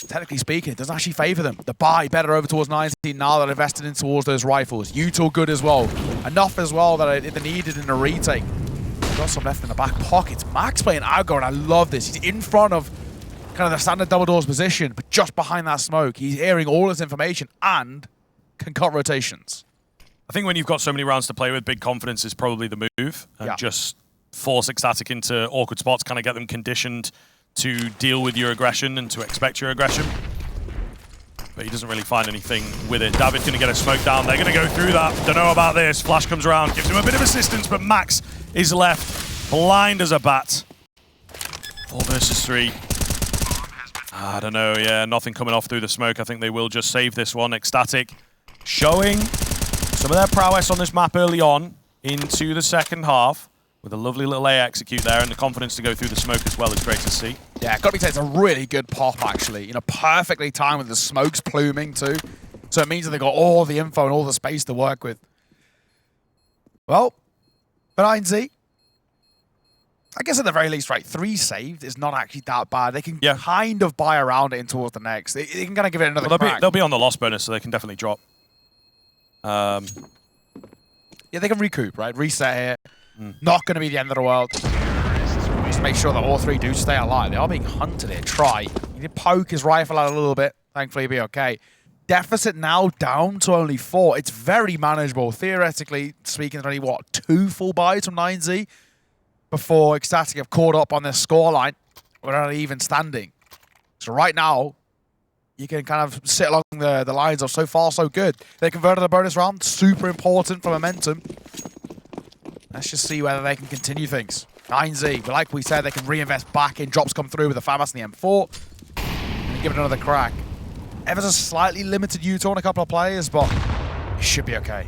technically speaking, it doesn't actually favor them. The buy better over towards 19 now that they're invested in towards those rifles. Util good as well. Enough as well that they're needed in a retake. Got some left in the back pockets. Max playing Algo, and I love this. He's in front of kind of the standard double doors position, but just behind that smoke. He's hearing all this information and can cut rotations. I think when you've got so many rounds to play with, big confidence is probably the move. And just force ECSTATIC into awkward spots, kind of get them conditioned to deal with your aggression and to expect your aggression. But he doesn't really find anything with it. David's going to get a smoke down. They're going to go through that. Don't know about this. Flash comes around, gives him a bit of assistance, but Max is left blind as a bat. 4 versus 3. I don't know, nothing coming off through the smoke. I think they will just save this one. ECSTATIC showing some of their prowess on this map early on into the second half with a lovely little A execute there, and the confidence to go through the smoke as well is great to see. Yeah, got to be said, it's a really good pop, actually. You know, perfectly timed with the smokes pluming, too. So it means that they've got all the info and all the space to work with. Well, for 9Z, I guess at the very least, right, 3 saved is not actually that bad. They can kind of buy around it in towards the next. They can kind of give it another crack. They'll be on the loss bonus, so they can definitely drop. Yeah, they can recoup, right? Reset here. Not going to be the end of the world. Just make sure that all 3 do stay alive. They are being hunted here. Try. He did poke his rifle out a little bit. Thankfully, he'll be okay. Deficit now down to only 4. It's very manageable. Theoretically speaking, there's only, what, 2 full buys from 9Z before ECSTATIC have caught up on their scoreline without even standing. So right now, you can kind of sit along the lines of so far, so good. They converted a bonus round. Super important for momentum. Let's just see whether they can continue things. 9Z, but like we said, they can reinvest back in. Drops come through with the FAMAS and the M4. And give it another crack. Ever's a slightly limited U-turn on a couple of players, but it should be okay.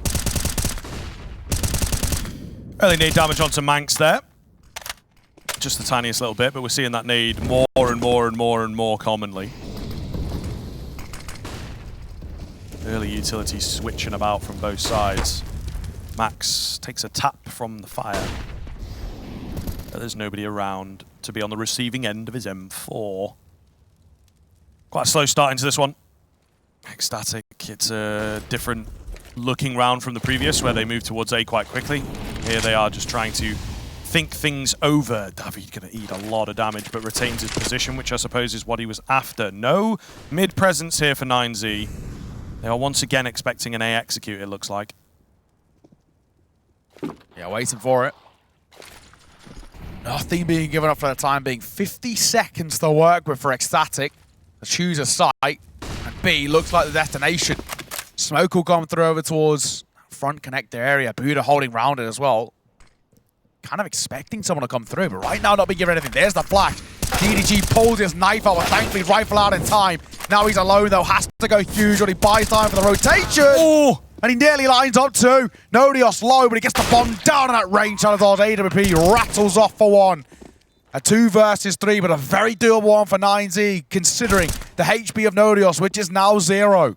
Early nade damage onto Manx there. Just the tiniest little bit, but we're seeing that nade more and more and more and more commonly. Early utility switching about from both sides. Max takes a tap from the fire. But there's nobody around to be on the receiving end of his M4. Quite a slow start into this one. ECSTATIC, it's a different looking round from the previous where they moved towards A quite quickly. Here they are just trying to think things over. David going to eat a lot of damage, but retains his position, which I suppose is what he was after. No mid presence here for 9Z. They are once again expecting an A execute, it looks like. Yeah, waiting for it. Nothing being given up for the time being. 50 seconds to work with for ECSTATIC. Choose a site, and B looks like the destination. Smoke will come through over towards front connector area. Buddha holding round it as well. Kind of expecting someone to come through, but right now not being given anything. There's the flash. DDG pulls his knife out, but thankfully rifle out in time. Now he's alone though, has to go huge, but he buys time for the rotation. Oh! And he nearly lines up too. Nodios low, but he gets the bomb down on that range. Salazar's AWP rattles off for 1. A 2 versus 3, but a very doable one for 9Z, considering the HP of Nodios, which is now 0.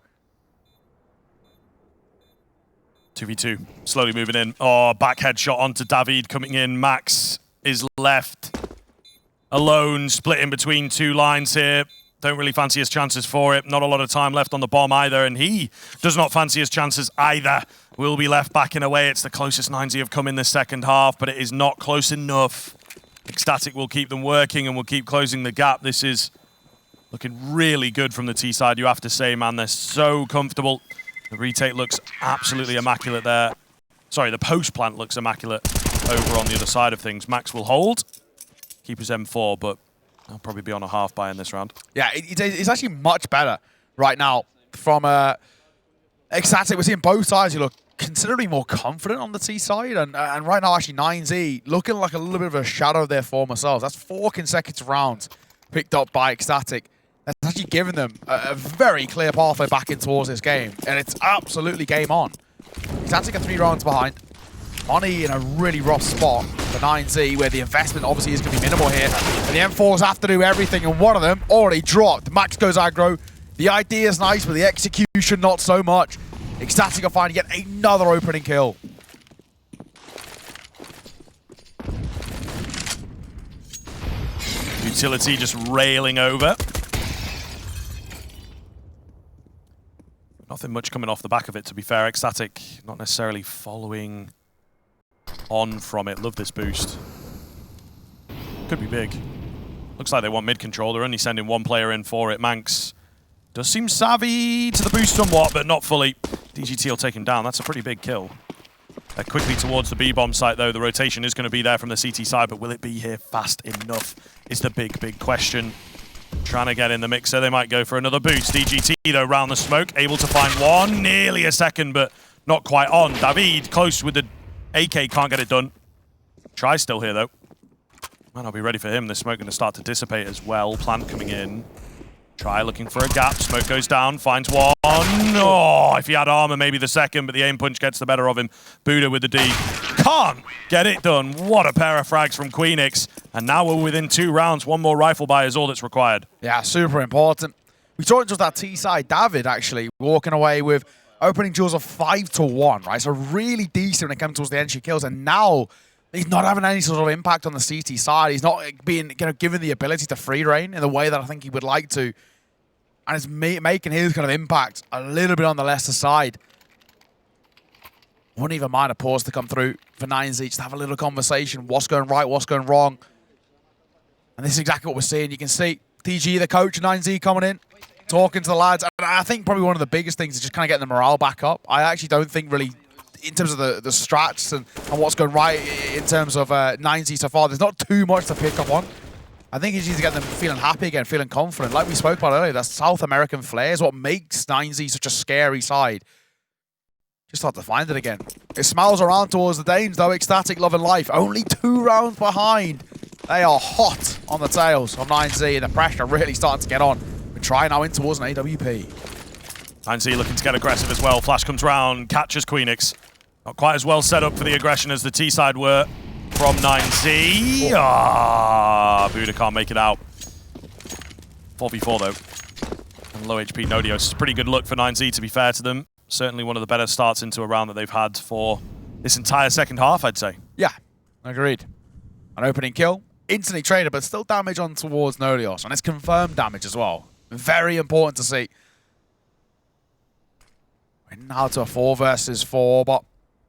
2v2, slowly moving in. Oh, back headshot onto David coming in. Max is left alone, split in between 2 lines here. Don't really fancy his chances for it. Not a lot of time left on the bomb either, and he does not fancy his chances either. Will be left backing away. It's the closest 9Z have come in the second half, but it is not close enough. ECSTATIC will keep them working and will keep closing the gap. This is looking really good from the T side, you have to say, man. They're so comfortable. The retake looks absolutely immaculate there. Sorry, the post plant looks immaculate over on the other side of things. Max will hold, keep his M4, but I'll probably be on a half buy in this round. Yeah, it's actually much better right now from ECSTATIC. We're seeing both sides. You look considerably more confident on the T side, and right now actually 9Z looking like a little bit of a shadow of their former selves. That's 4 consecutive rounds picked up by ECSTATIC. That's actually given them a very clear pathway back in towards this game, and it's absolutely game on. ECSTATIC are 3 rounds behind. Money in a really rough spot for 9Z, where the investment obviously is going to be minimal here. And the M4s have to do everything, and one of them already dropped. Max goes aggro. The idea is nice, but the execution not so much. ECSTATIC are finding yet another opening kill. Utility just railing over. Nothing much coming off the back of it, to be fair. ECSTATIC not necessarily following on from it. Love this boost. Could be big. Looks like they want mid control. They're only sending 1 player in for it. Manx does seem savvy to the boost somewhat, but not fully. DGT will take him down. That's a pretty big kill. They're quickly towards the B-bomb site, though. The rotation is going to be there from the CT side, but will it be here fast enough is the big, big question. Trying to get in the mixer. They might go for another boost. DGT, though, round the smoke. Able to find 1. Nearly a second, but not quite on. David, close with the AK. Can't get it done. Try still here, though. Might not be ready for him. The smoke going to start to dissipate as well. Plant coming in. Try looking for a gap. Smoke goes down. Finds 1. Oh, Oh, if he had armor, maybe the second, but the aim punch gets the better of him. Buddha with the D. Can't get it done. What a pair of frags from Queenix. And now we're within 2 rounds. 1 more rifle buy is all that's required. Yeah, super important. We saw it just that T-side David, actually, walking away with opening duels of 5-1, right? So really decent when it comes towards the entry kills. And now he's not having any sort of impact on the CT side. He's not being given the ability to free reign in the way that I think he would like to. And it's making his kind of impact a little bit on the Leicester side. Wouldn't even mind a pause to come through for 9Z, just have a little conversation. What's going right, what's going wrong? And this is exactly what we're seeing. You can see TG, the coach, 9Z coming in, talking to the lads. And I think probably one of the biggest things is just kind of getting the morale back up. I actually don't think really, in terms of the strats and what's going right in terms of 9Z so far, there's not too much to pick up on. I think it's just to get them feeling happy again, feeling confident. Like we spoke about earlier, that South American flair is what makes 9Z such a scary side. Just hard to find it again. It smiles around towards the Danes, though. ECSTATIC Love and Life, only 2 rounds behind. They are hot on the tails of 9Z, and the pressure really starting to get on. We're trying now in towards an AWP. 9Z looking to get aggressive as well. Flash comes round, catches Queenix. Not quite as well set up for the aggression as the T-side were from 9Z. Buddha can't make it out. 4v4 though. And low HP Nodios. It's a pretty good look for 9Z, to be fair to them. Certainly one of the better starts into a round that they've had for this entire second half, I'd say. Yeah, agreed. An opening kill. Instantly traded, but still damage on towards Nodios. And it's confirmed damage as well. Very important to see. We're now to a 4 versus 4, but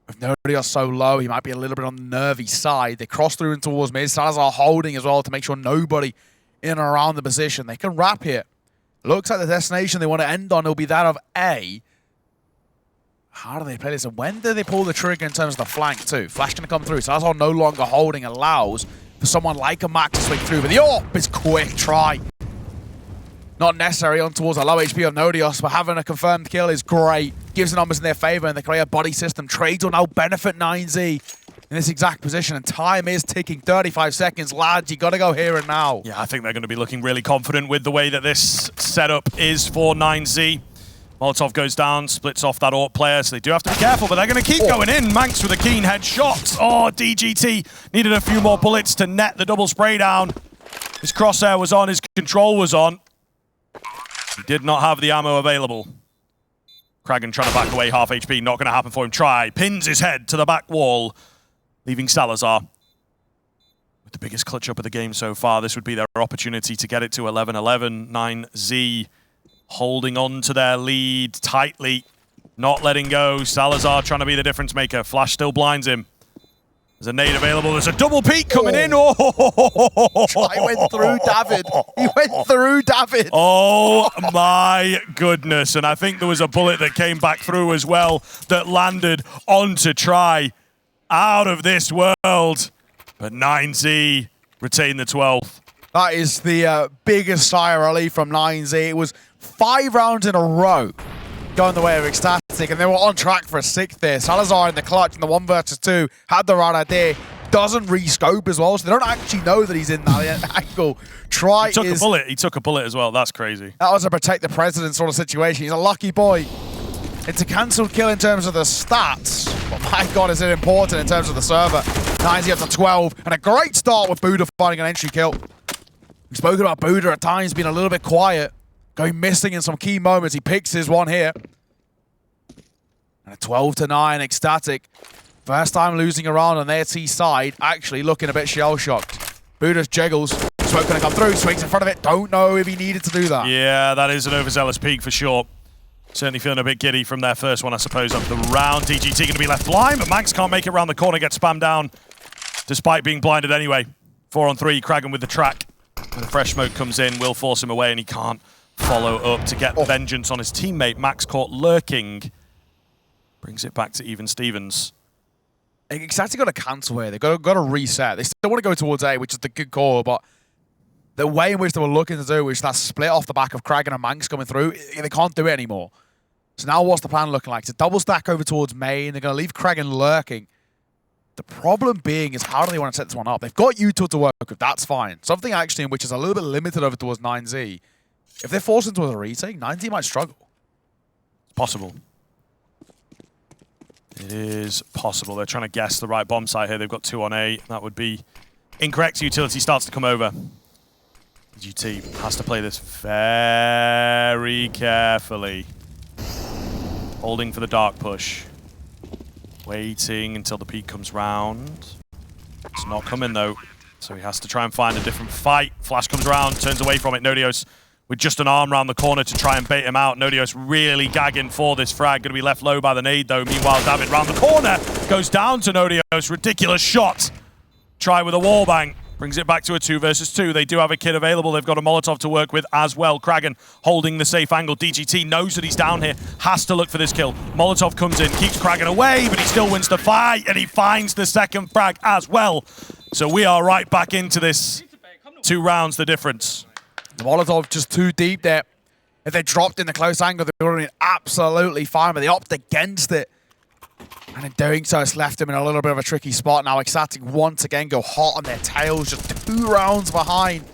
with Nodios so low, he might be a little bit on the nervy side. They cross through in towards mid. Salazar holding as well to make sure nobody in and around the position. They can wrap here. Looks like the destination they want to end on will be that of A. How do they play this? And when do they pull the trigger in terms of the flank too? Flash going to come through. Salazar no longer holding, allows for someone like a Max to swing through. But the AWP is quick try. Not necessary on towards a low HP of Nodios, but having a confirmed kill is great. Gives the numbers in their favor, and the clear body system. Trades will now benefit 9Z in this exact position, and time is ticking. 35 seconds. Lads, you got to go here and now. Yeah, I think they're going to be looking really confident with the way that this setup is for 9Z. Molotov goes down, splits off that AWP player, so they do have to be careful, but they're going to keep going in. Manx with a keen headshot. Oh, DGT needed a few more bullets to net the double spray down. His crosshair was on, his control was on. He did not have the ammo available. Kragan trying to back away, half HP, not going to happen for him. Try, pins his head to the back wall, leaving Salazar with the biggest clutch up of the game so far. This would be their opportunity to get it to 11-11. 9Z holding on to their lead tightly, not letting go. Salazar trying to be the difference maker. Flash still blinds him. There's a nade available. There's a double peek coming in. Oh! I went through David. He went through David. Oh my goodness. And I think there was a bullet that came back through as well that landed onto Try. Out of this world. But 9Z retain the 12th. That is the biggest sigh of relief from 9Z. It was 5 rounds in a row going the way of ECSTATIC, and they were on track for a 6th there. Salazar in the clutch in the 1 versus 2 had the right idea. Doesn't re-scope as well, so they don't actually know that he's in that angle. Try he took a bullet. He took a bullet as well. That's crazy. That was a protect the president sort of situation. He's a lucky boy. It's a cancelled kill in terms of the stats, but my God, is it important in terms of the server. 9Z up to 12, and a great start with Buddha finding an entry kill. We've spoken about Buddha at times being a little bit quiet, going missing in some key moments. He picks his one here. And a 12-9 ECSTATIC. First time losing a round on their T side, actually looking a bit shell-shocked. Buddha's jiggles. Smoke gonna come through, swings in front of it. Don't know if he needed to do that. Yeah, that is an overzealous peak for sure. Certainly feeling a bit giddy from their first one, I suppose, of the round. DGT going to be left blind, but Max can't make it around the corner, gets spammed down, despite being blinded anyway. 4-on-3, Kragan with the track. When the fresh smoke comes in, will force him away, and he can't follow up to get vengeance on his teammate. Max caught lurking. Brings it back to even Stevens. ECSTATIC got to cancel here. They've got to reset. They still want to go towards A, which is the good call, but the way in which they were looking to do, which that split off the back of Kragan and Manx coming through, they can't do it anymore. So now what's the plan looking like? It's a double stack over towards main. They're going to leave Kragan lurking. The problem being is how do they want to set this one up? They've got util to work with. That's fine. Something actually in which is a little bit limited over towards 9Z. If they're forced into a retake, 9Z might struggle. It's possible. It is possible. They're trying to guess the right bomb site here. They've got 2 on A. That would be incorrect. Utility starts to come over. GT has to play this very carefully. Holding for the dark push. Waiting until the peak comes round. It's not coming though, so he has to try and find a different fight. Flash comes around, turns away from it. Nodios with just an arm around the corner to try and bait him out. Nodios really gagging for this frag. Going to be left low by the nade though. Meanwhile, David round the corner. Goes down to Nodios. Ridiculous shot. Try with a wallbang. Brings it back to a 2 versus 2. They do have a kid available. They've got a Molotov to work with as well. Kragan holding the safe angle. DGT knows that he's down here. Has to look for this kill. Molotov comes in, keeps Kragan away, but he still wins the fight, and he finds the second frag as well. So we are right back into this. 2 rounds, the difference. The Molotov just too deep there. If they dropped in the close angle, they would have been absolutely fine, but they opted against it. And in doing so, it's left him in a little bit of a tricky spot. Now ECSTATIC once again go hot on their tails, just 2 rounds behind.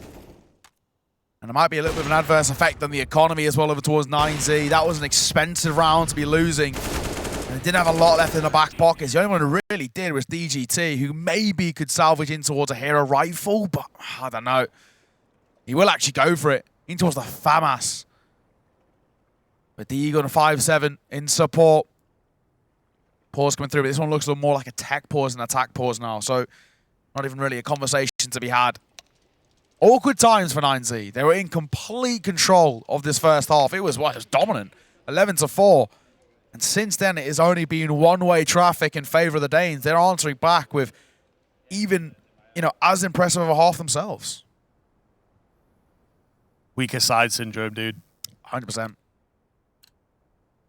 And it might be a little bit of an adverse effect on the economy as well over towards 9Z. That was an expensive round to be losing. And they didn't have a lot left in the back pockets. The only one who really did was DGT, who maybe could salvage in towards a hero rifle, but I don't know. He will actually go for it, in towards the FAMAS. But the Eagle and 5-7 in support. Pause coming through, but this one looks a little more like a tech pause than attack pause now, so not even really a conversation to be had. Awkward times for 9Z. They were in complete control of this first half. It was dominant, 11-4. And since then, it has only been one-way traffic in favor of the Danes. They're answering back with even, as impressive of a half themselves. Weaker side syndrome, dude. 100%.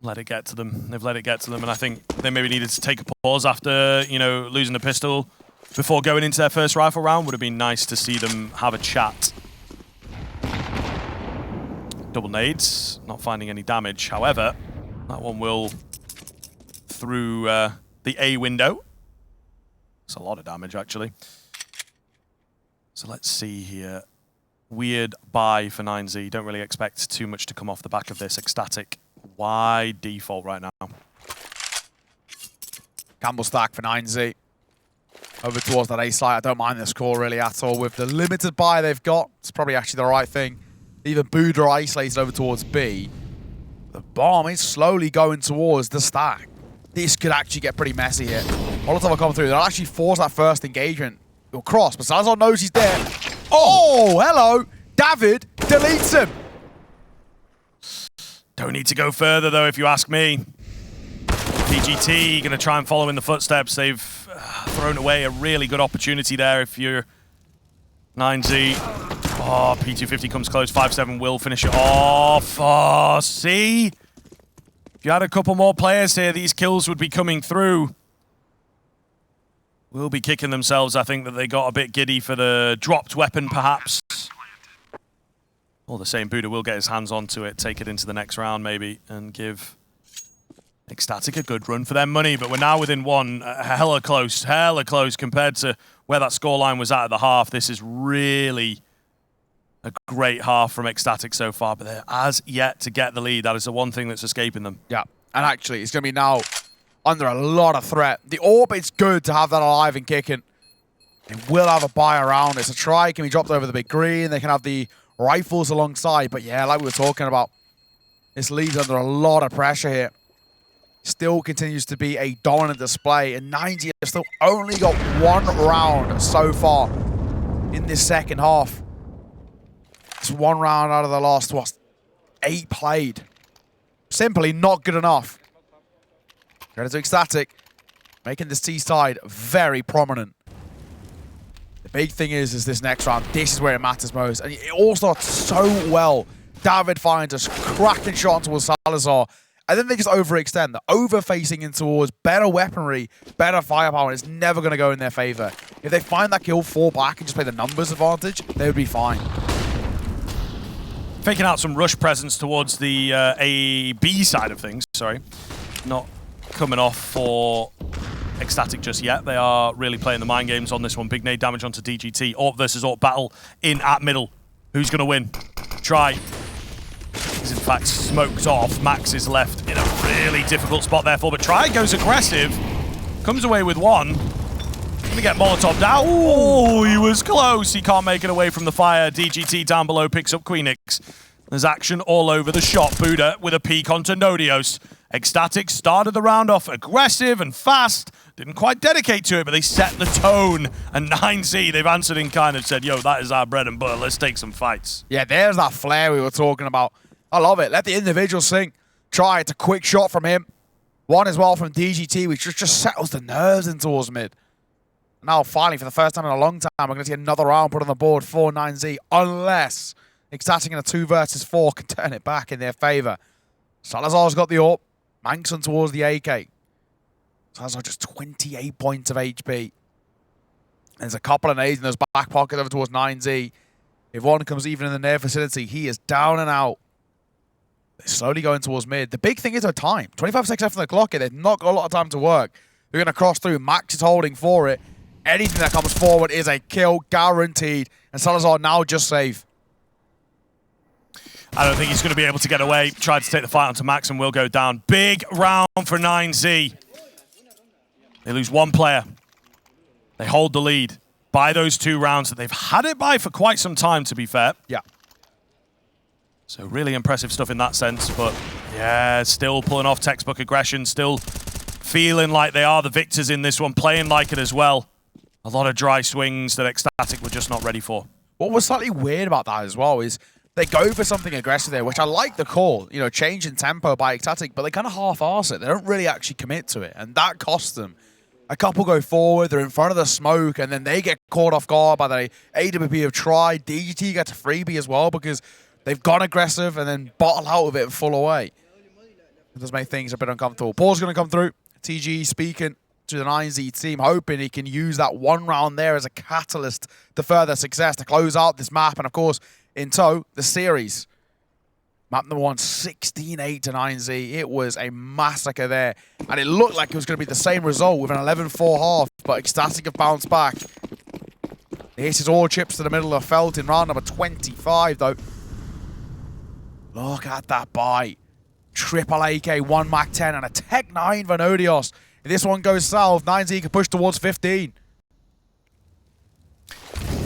Let it get to them. They've let it get to them, and I think they maybe needed to take a pause after, losing the pistol before going into their first rifle round. Would have been nice to see them have a chat. Double nades, not finding any damage. However, that one will through the A window. It's a lot of damage, actually. So let's see here. Weird buy for 9Z. Don't really expect too much to come off the back of this. ECSTATIC. Why default right now? Campbell stack for 9Z. Over towards that A site. I don't mind this call really at all. With the limited buy they've got, it's probably actually the right thing. Even Buddha isolated over towards B. The bomb is slowly going towards the stack. This could actually get pretty messy here. Molotov will come through. They'll actually force that first engagement. He'll cross, but Salazar knows he's there. Oh, hello. David deletes him. Don't need to go further, though, if you ask me. PGT going to try and follow in the footsteps. They've thrown away a really good opportunity there if you're 9Z. Oh, P250 comes close. 5-7 will finish it off. Oh, see? If you had a couple more players here, these kills would be coming through. Will be kicking themselves. I think that they got a bit giddy for the dropped weapon, perhaps. All the same, Buddha will get his hands onto it, take it into the next round maybe, and give ECSTATIC a good run for their money. But we're now within 1, hella close compared to where that scoreline was at the half. This is really a great half from ECSTATIC so far, but they're as yet to get the lead. That is the one thing that's escaping them. Yeah, and actually, it's going to be now under a lot of threat. The AWP, it's good to have that alive and kicking. They will have a buy around it. So try can be dropped over the big green. They can have the rifles alongside, but yeah, like we were talking about, this lead's under a lot of pressure here. Still continues to be a dominant display, and 9Z have still only got 1 round so far in this second half. It's 1 round out of the last, 8 played. Simply not good enough. Credit to ECSTATIC, making this T-side very prominent. The big thing is this next round. This is where it matters most. And it all starts so well. David finds a cracking shot towards Salazar. And then they just overextend. They're over-facing in towards better weaponry, better firepower. And it's never going to go in their favor. If they find that kill, fall back, and just play the numbers advantage, they would be fine. Faking out some rush presence towards the A-B side of things, sorry. Not coming off for ECSTATIC just yet. They are really playing the mind games on this one. Big nade damage onto DGT. AWP versus AWP battle in at middle. Who's going to win? Try. He's in fact smoked off. Max is left in a really difficult spot therefore, but Try goes aggressive. Comes away with one. Gonna get Molotov'd out. Oh, he was close. He can't make it away from the fire. DGT down below picks up Queenix. There's action all over the shot. Buddha with a peek onto Nodios. ECSTATIC started the round off aggressive and fast. Didn't quite dedicate to it, but they set the tone. And 9Z, they've answered in kind of said, yo, that is our bread and butter. Let's take some fights. Yeah, there's that flair we were talking about. I love it. Let the individual sink. Try. It's a quick shot from him. One as well from DGT, which just settles the nerves in towards mid. Now, finally, for the first time in a long time, we're going to see another round put on the board for 9Z, unless ECSTATIC in a 2 versus 4 can turn it back in their favor. Salazar's got the AWP. Manxon towards the AK. Salazar just 28 points of HP. There's a couple of nades in those back pockets over towards 9Z. If one comes even in the near vicinity, he is down and out. They're slowly going towards mid. The big thing is their time. 25 seconds left on the clock here. They've not got a lot of time to work. They're going to cross through. Max is holding for it. Anything that comes forward is a kill guaranteed. And Salazar now just safe. I don't think he's going to be able to get away. Tried to take the fight onto Max and will go down. Big round for 9Z. They lose one player. They hold the lead by those 2 rounds that they've had it by for quite some time, to be fair. Yeah. So really impressive stuff in that sense. But yeah, still pulling off textbook aggression. Still feeling like they are the victors in this one. Playing like it as well. A lot of dry swings that ECSTATIC were just not ready for. What was slightly weird about that as well is they go for something aggressive there, which I like the call, you know, change in tempo by ECSTATIC, but they kind of half-arse it. They don't really actually commit to it, and that costs them. A couple go forward, they're in front of the smoke, and then they get caught off guard by the AWP have tried. DGT gets a freebie as well because they've gone aggressive and then bottle out of it and full away. It does make things a bit uncomfortable. Paul's going to come through. TG speaking to the 9Z team, hoping he can use that 1 round there as a catalyst to further success, to close out this map, and of course, in tow, the series. Map number 1, 16-8 to 9Z. It was a massacre there, and it looked like it was going to be the same result with an 11-4 half, but ECSTATIC have bounced back. This is all chips to the middle of Felt in round number 25, though. Look at that buy. Triple AK, 1 Mac 10, and a Tech 9 for Nodios. If this one goes south, 9Z can push towards 15.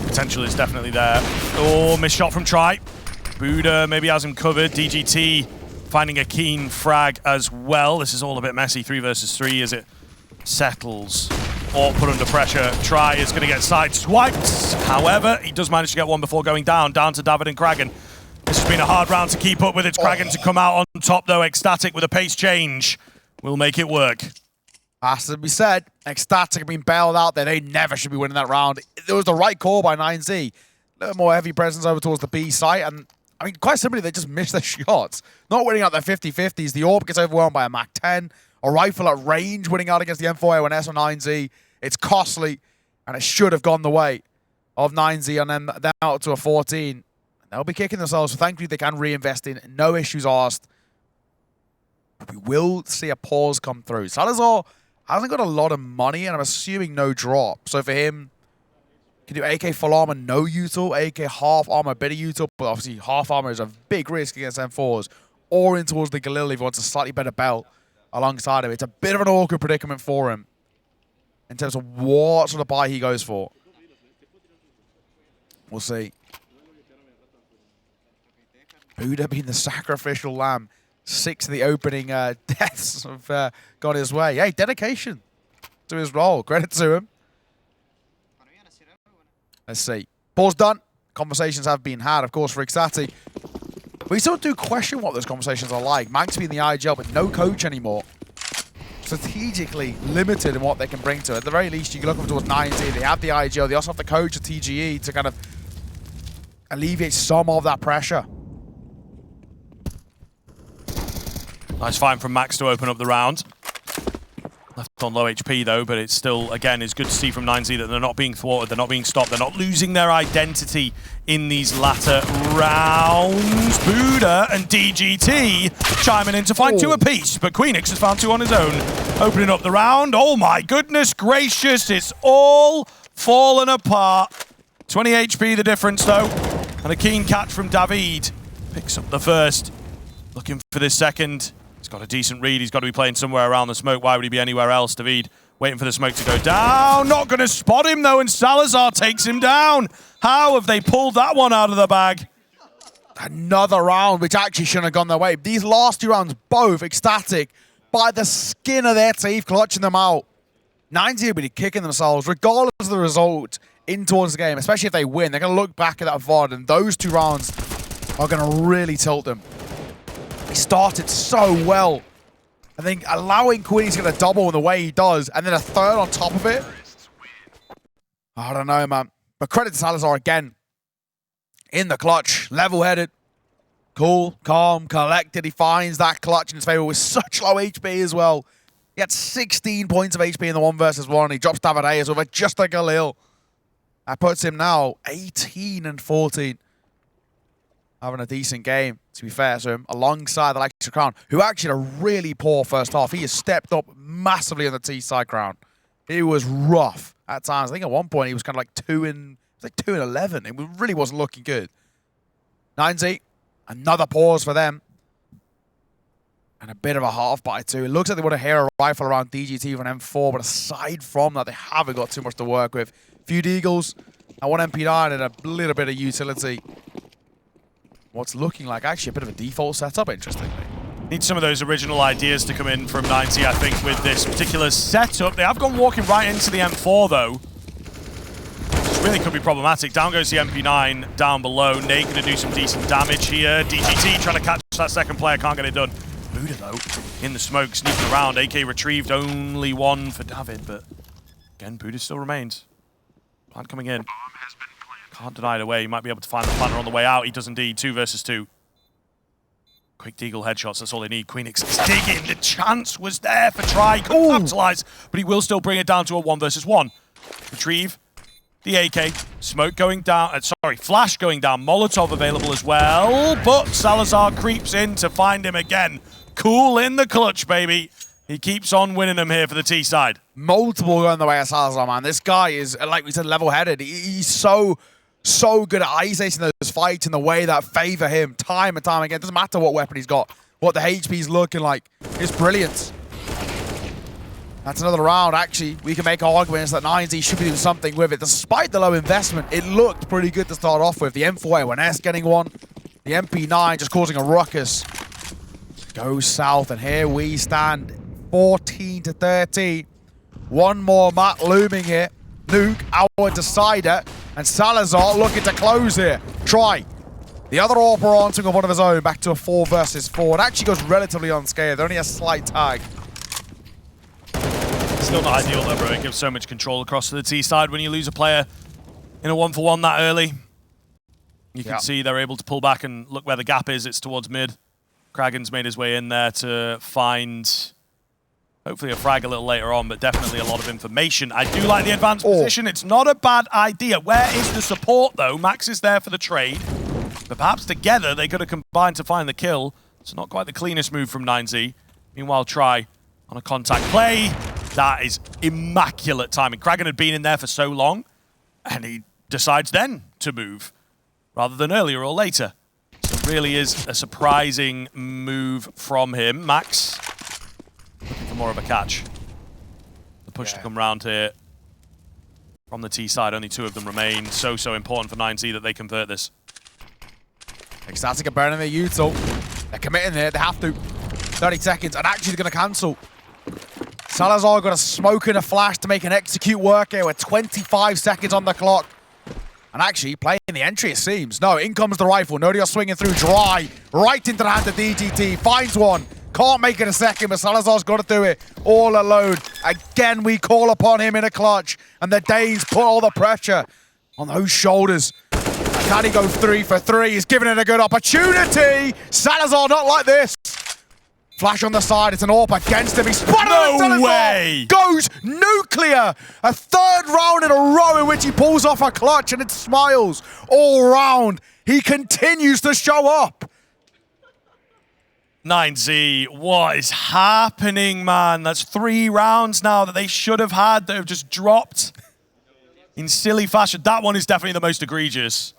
Potential is definitely there. Oh, missed shot from Tri. Buddha maybe has him covered. DGT finding a keen frag as well. This is all a bit messy. 3 versus 3 as it settles. Or put under pressure. Tri is going to get side-swiped. However, he does manage to get one before going down. Down to David and Kragan. This has been a hard round to keep up with. It's Kragan to come out on top, though. ECSTATIC with a pace change will make it work. Has to be said, ECSTATIC have been bailed out there. They never should be winning that round. It was the right call by 9Z. A little more heavy presence over towards the B site. And, I mean, quite simply, they just missed their shots. Not winning out their 50-50s. The AWP gets overwhelmed by a Mac 10. A rifle at range winning out against the M4A1S on 9Z. It's costly, and it should have gone the way of 9Z, and then out to a 14. They'll be kicking themselves. So thankfully, they can reinvest in. No issues asked. But we will see a pause come through. Salazar hasn't got a lot of money, and I'm assuming no drop. So for him, can do AK full armor, no util, AK half armor, bit of util, but obviously half armor is a big risk against M4s, or in towards the Galil if he wants a slightly better belt alongside him. It's a bit of an awkward predicament for him in terms of what sort of buy he goes for. We'll see. Buddha being the sacrificial lamb. 6 of the opening deaths have gone his way. Hey, dedication to his role. Credit to him. Let's see. Ball's done. Conversations have been had, of course, for ECSTATIC. We still do question what those conversations are like. Manx being the IGL, but no coach anymore. Strategically limited in what they can bring to it. At the very least, you can look up towards 9Z. They have the IGL. They also have the coach at TGE to kind of alleviate some of that pressure. Nice find from Max to open up the round. Left on low HP though, but it's still, again, it's good to see from 9Z that they're not being thwarted, they're not being stopped, they're not losing their identity in these latter rounds. Buddha and DGT chiming in to find 2 apiece, but Queenix has found 2 on his own. Opening up the round. Oh my goodness gracious, it's all fallen apart. 20 HP the difference though, and a keen catch from David. Picks up the first, looking for this second. He's got a decent read. He's got to be playing somewhere around the smoke. Why would he be anywhere else? David waiting for the smoke to go down. Not going to spot him, though, and Salazar takes him down. How have they pulled that one out of the bag? Another round, which actually shouldn't have gone their way. These last 2 rounds, both ecstatic, by the skin of their teeth, clutching them out. 90 will be kicking themselves, regardless of the result, in towards the game, especially if they win. They're going to look back at that VOD, and those 2 rounds are going to really tilt them. He started so well. I think allowing Queenix to get a double in the way he does, and then a third on top of it. I don't know, man. But credit to Salazar again. In the clutch, level-headed, cool, calm, collected. He finds that clutch in his favor with such low HP as well. He had 16 points of HP in the 1 versus 1. He drops Davideus over just like Galil. That puts him now 18 and 14. Having a decent game, to be fair to him, alongside the likes of Crown, who actually had a really poor first half. He has stepped up massively on the T side, Crown. It was rough at times. I think at one point he was kind of like 2 and 11. It really wasn't looking good. 9Z, another pause for them. And a bit of a half by too. It looks like they want to hear a rifle around DGT from M4, but aside from that, they haven't got too much to work with. Few Deagles, and 1 MP9 and a little bit of utility. What's looking like actually a bit of a default setup, interestingly. Need some of those original ideas to come in from 90, I think, with this particular setup. They have gone walking right into the M4, though. Really could be problematic. Down goes the MP9 down below. Nate going to do some decent damage here. DGT trying to catch that second player, can't get it done. Buddha, though, in the smoke, sneaking around. AK retrieved, only 1 for David, but again, Buddha still remains. Plant coming in. Can't deny it away. He might be able to find the planter on the way out. He does indeed. 2 versus 2. Quick deagle headshots, that's all they need. Queenix is digging. The chance was there for try. Couldn't capitalize, but he will still bring it down to a 1 versus 1. Retrieve. The AK, smoke going down, flash going down, Molotov available as well, but Salazar creeps in to find him again. Cool in the clutch, baby. He keeps on winning them here for the T side. Multiple going the way of Salazar, man. This guy is, like we said, level-headed. He's so good at isolating those fights in the way that favor him time and time again. It doesn't matter what weapon he's got, what the HP's looking like. It's brilliant. That's another round, actually. We can make arguments that 9Z should be doing something with it. Despite the low investment, it looked pretty good to start off with. The M4A1S getting one. The MP9 just causing a ruckus. Goes south, and here we stand. 14 to 13. One more map looming here. Nuke, our decider. And Salazar looking to close here. Try. The other AWP answering of one of his own. Back to a 4 versus 4. It actually goes relatively unscathed. Only a slight tag. Still not ideal though, bro. It gives so much control across to the T side when you lose a player in a 1-for-1 that early. You can see they're able to pull back and look where the gap is. It's towards mid. Kragan's made his way in there to find hopefully a frag a little later on, but definitely a lot of information. I do like the advanced position. It's not a bad idea. Where is the support though? Max is there for the trade, but perhaps together they could have combined to find the kill. It's not quite the cleanest move from 9Z. Meanwhile, try on a contact play. That is immaculate timing. Kragan had been in there for so long, and he decides then to move, rather than earlier or later. So it really is a surprising move from him. Max, looking for more of a catch. The push to come round here from the T side. Only 2 of them remain. So important for 9Z that they convert this. ECSTATIC are burning their util. They're committing here. They have to. 30 seconds, and actually they're going to cancel. Salazar got a smoke and a flash to make an execute work here with 25 seconds on the clock. And actually playing the entry, it seems. No, in comes the rifle. Nodios swinging through dry, right into the hand of DGT. Finds one. Can't make it a second, but Salazar's got to do it all alone. Again, we call upon him in a clutch. And the Danes put all the pressure on those shoulders. Can he go 3 for 3? He's giving it a good opportunity. Salazar not like this. Flash on the side, it's an AWP against him. He's spotted it. No way! Goes nuclear. A 3rd round in a row in which he pulls off a clutch, and it smiles all round. He continues to show up. 9Z, what is happening, man? That's 3 rounds now that they should have had that have just dropped in silly fashion. That one is definitely the most egregious.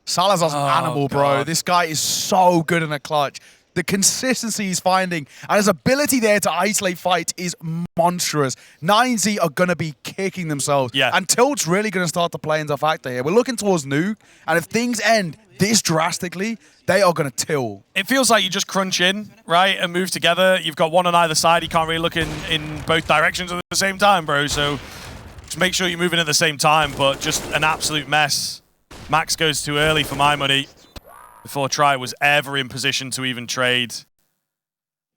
Salazar's an animal, bro. God. This guy is so good in a clutch. The consistency he's finding and his ability there to isolate fight is monstrous. 9Z are going to be kicking themselves. Yeah. And Tilt's really going to start to play into a factor here. We're looking towards Nuke, and if things end this drastically, they are going to till. It feels like you just crunch in, right, and move together. You've got one on either side. You can't really look in both directions at the same time, bro. So just make sure you're moving at the same time, but just an absolute mess. Max goes too early for my money before Try was ever in position to even trade.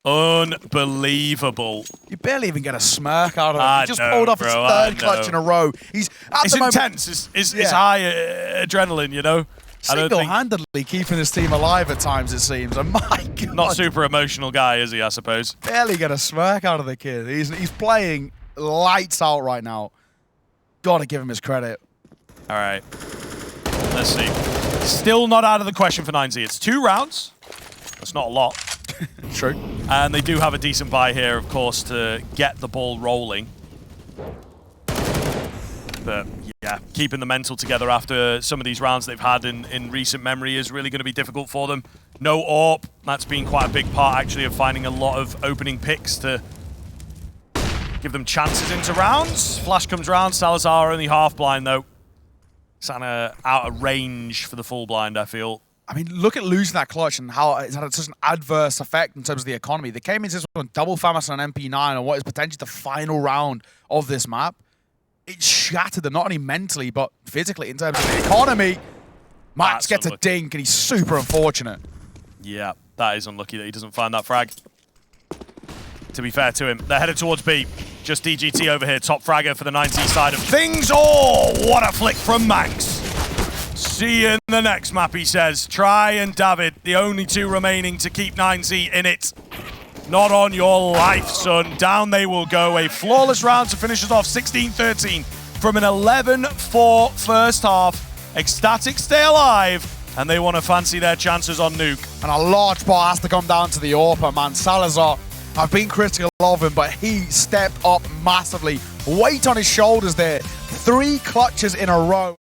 Unbelievable. You barely even get a smirk out of him. I He just know, pulled off his bro, third clutch in a row. He's at It's the moment intense. It's high adrenaline, you know? I don't think... single-handedly keeping his team alive at times, it seems. And my God. Not super emotional guy, is he, I suppose? Barely get a smirk out of the kid. He's playing lights out right now. Gotta give him his credit. All right. Let's see. Still not out of the question for 9Z. It's 2 rounds. That's not a lot. True. And they do have a decent buy here, of course, to get the ball rolling. But yeah, keeping the mental together after some of these rounds they've had in recent memory is really going to be difficult for them. No AWP. That's been quite a big part, actually, of finding a lot of opening picks to give them chances into rounds. Flash comes round. Salazar only half blind, though. It's out of range for the full blind, I feel. I mean, look at losing that clutch and how it's had such an adverse effect in terms of the economy. They came into this one double FAMAS on an MP9 on what is potentially the final round of this map. It shattered them, not only mentally, but physically in terms of the economy. Max gets a dink, and he's super unfortunate. Yeah, that is unlucky that he doesn't find that frag. To be fair to him, they're headed towards B. Just DGT over here, top fragger for the 9Z side of things. Oh, what a flick from Max. See you in the next map, he says. Try and David, the only 2 remaining to keep 9Z in it. Not on your life, son. Down they will go. A flawless round to finish us off 16-13 from an 11-4 first half. ECSTATIC stay alive, and they want to fancy their chances on Nuke. And a large part has to come down to the AWPer, man. Salazar, I've been critical of him, but he stepped up massively. Weight on his shoulders there. 3 clutches in a row.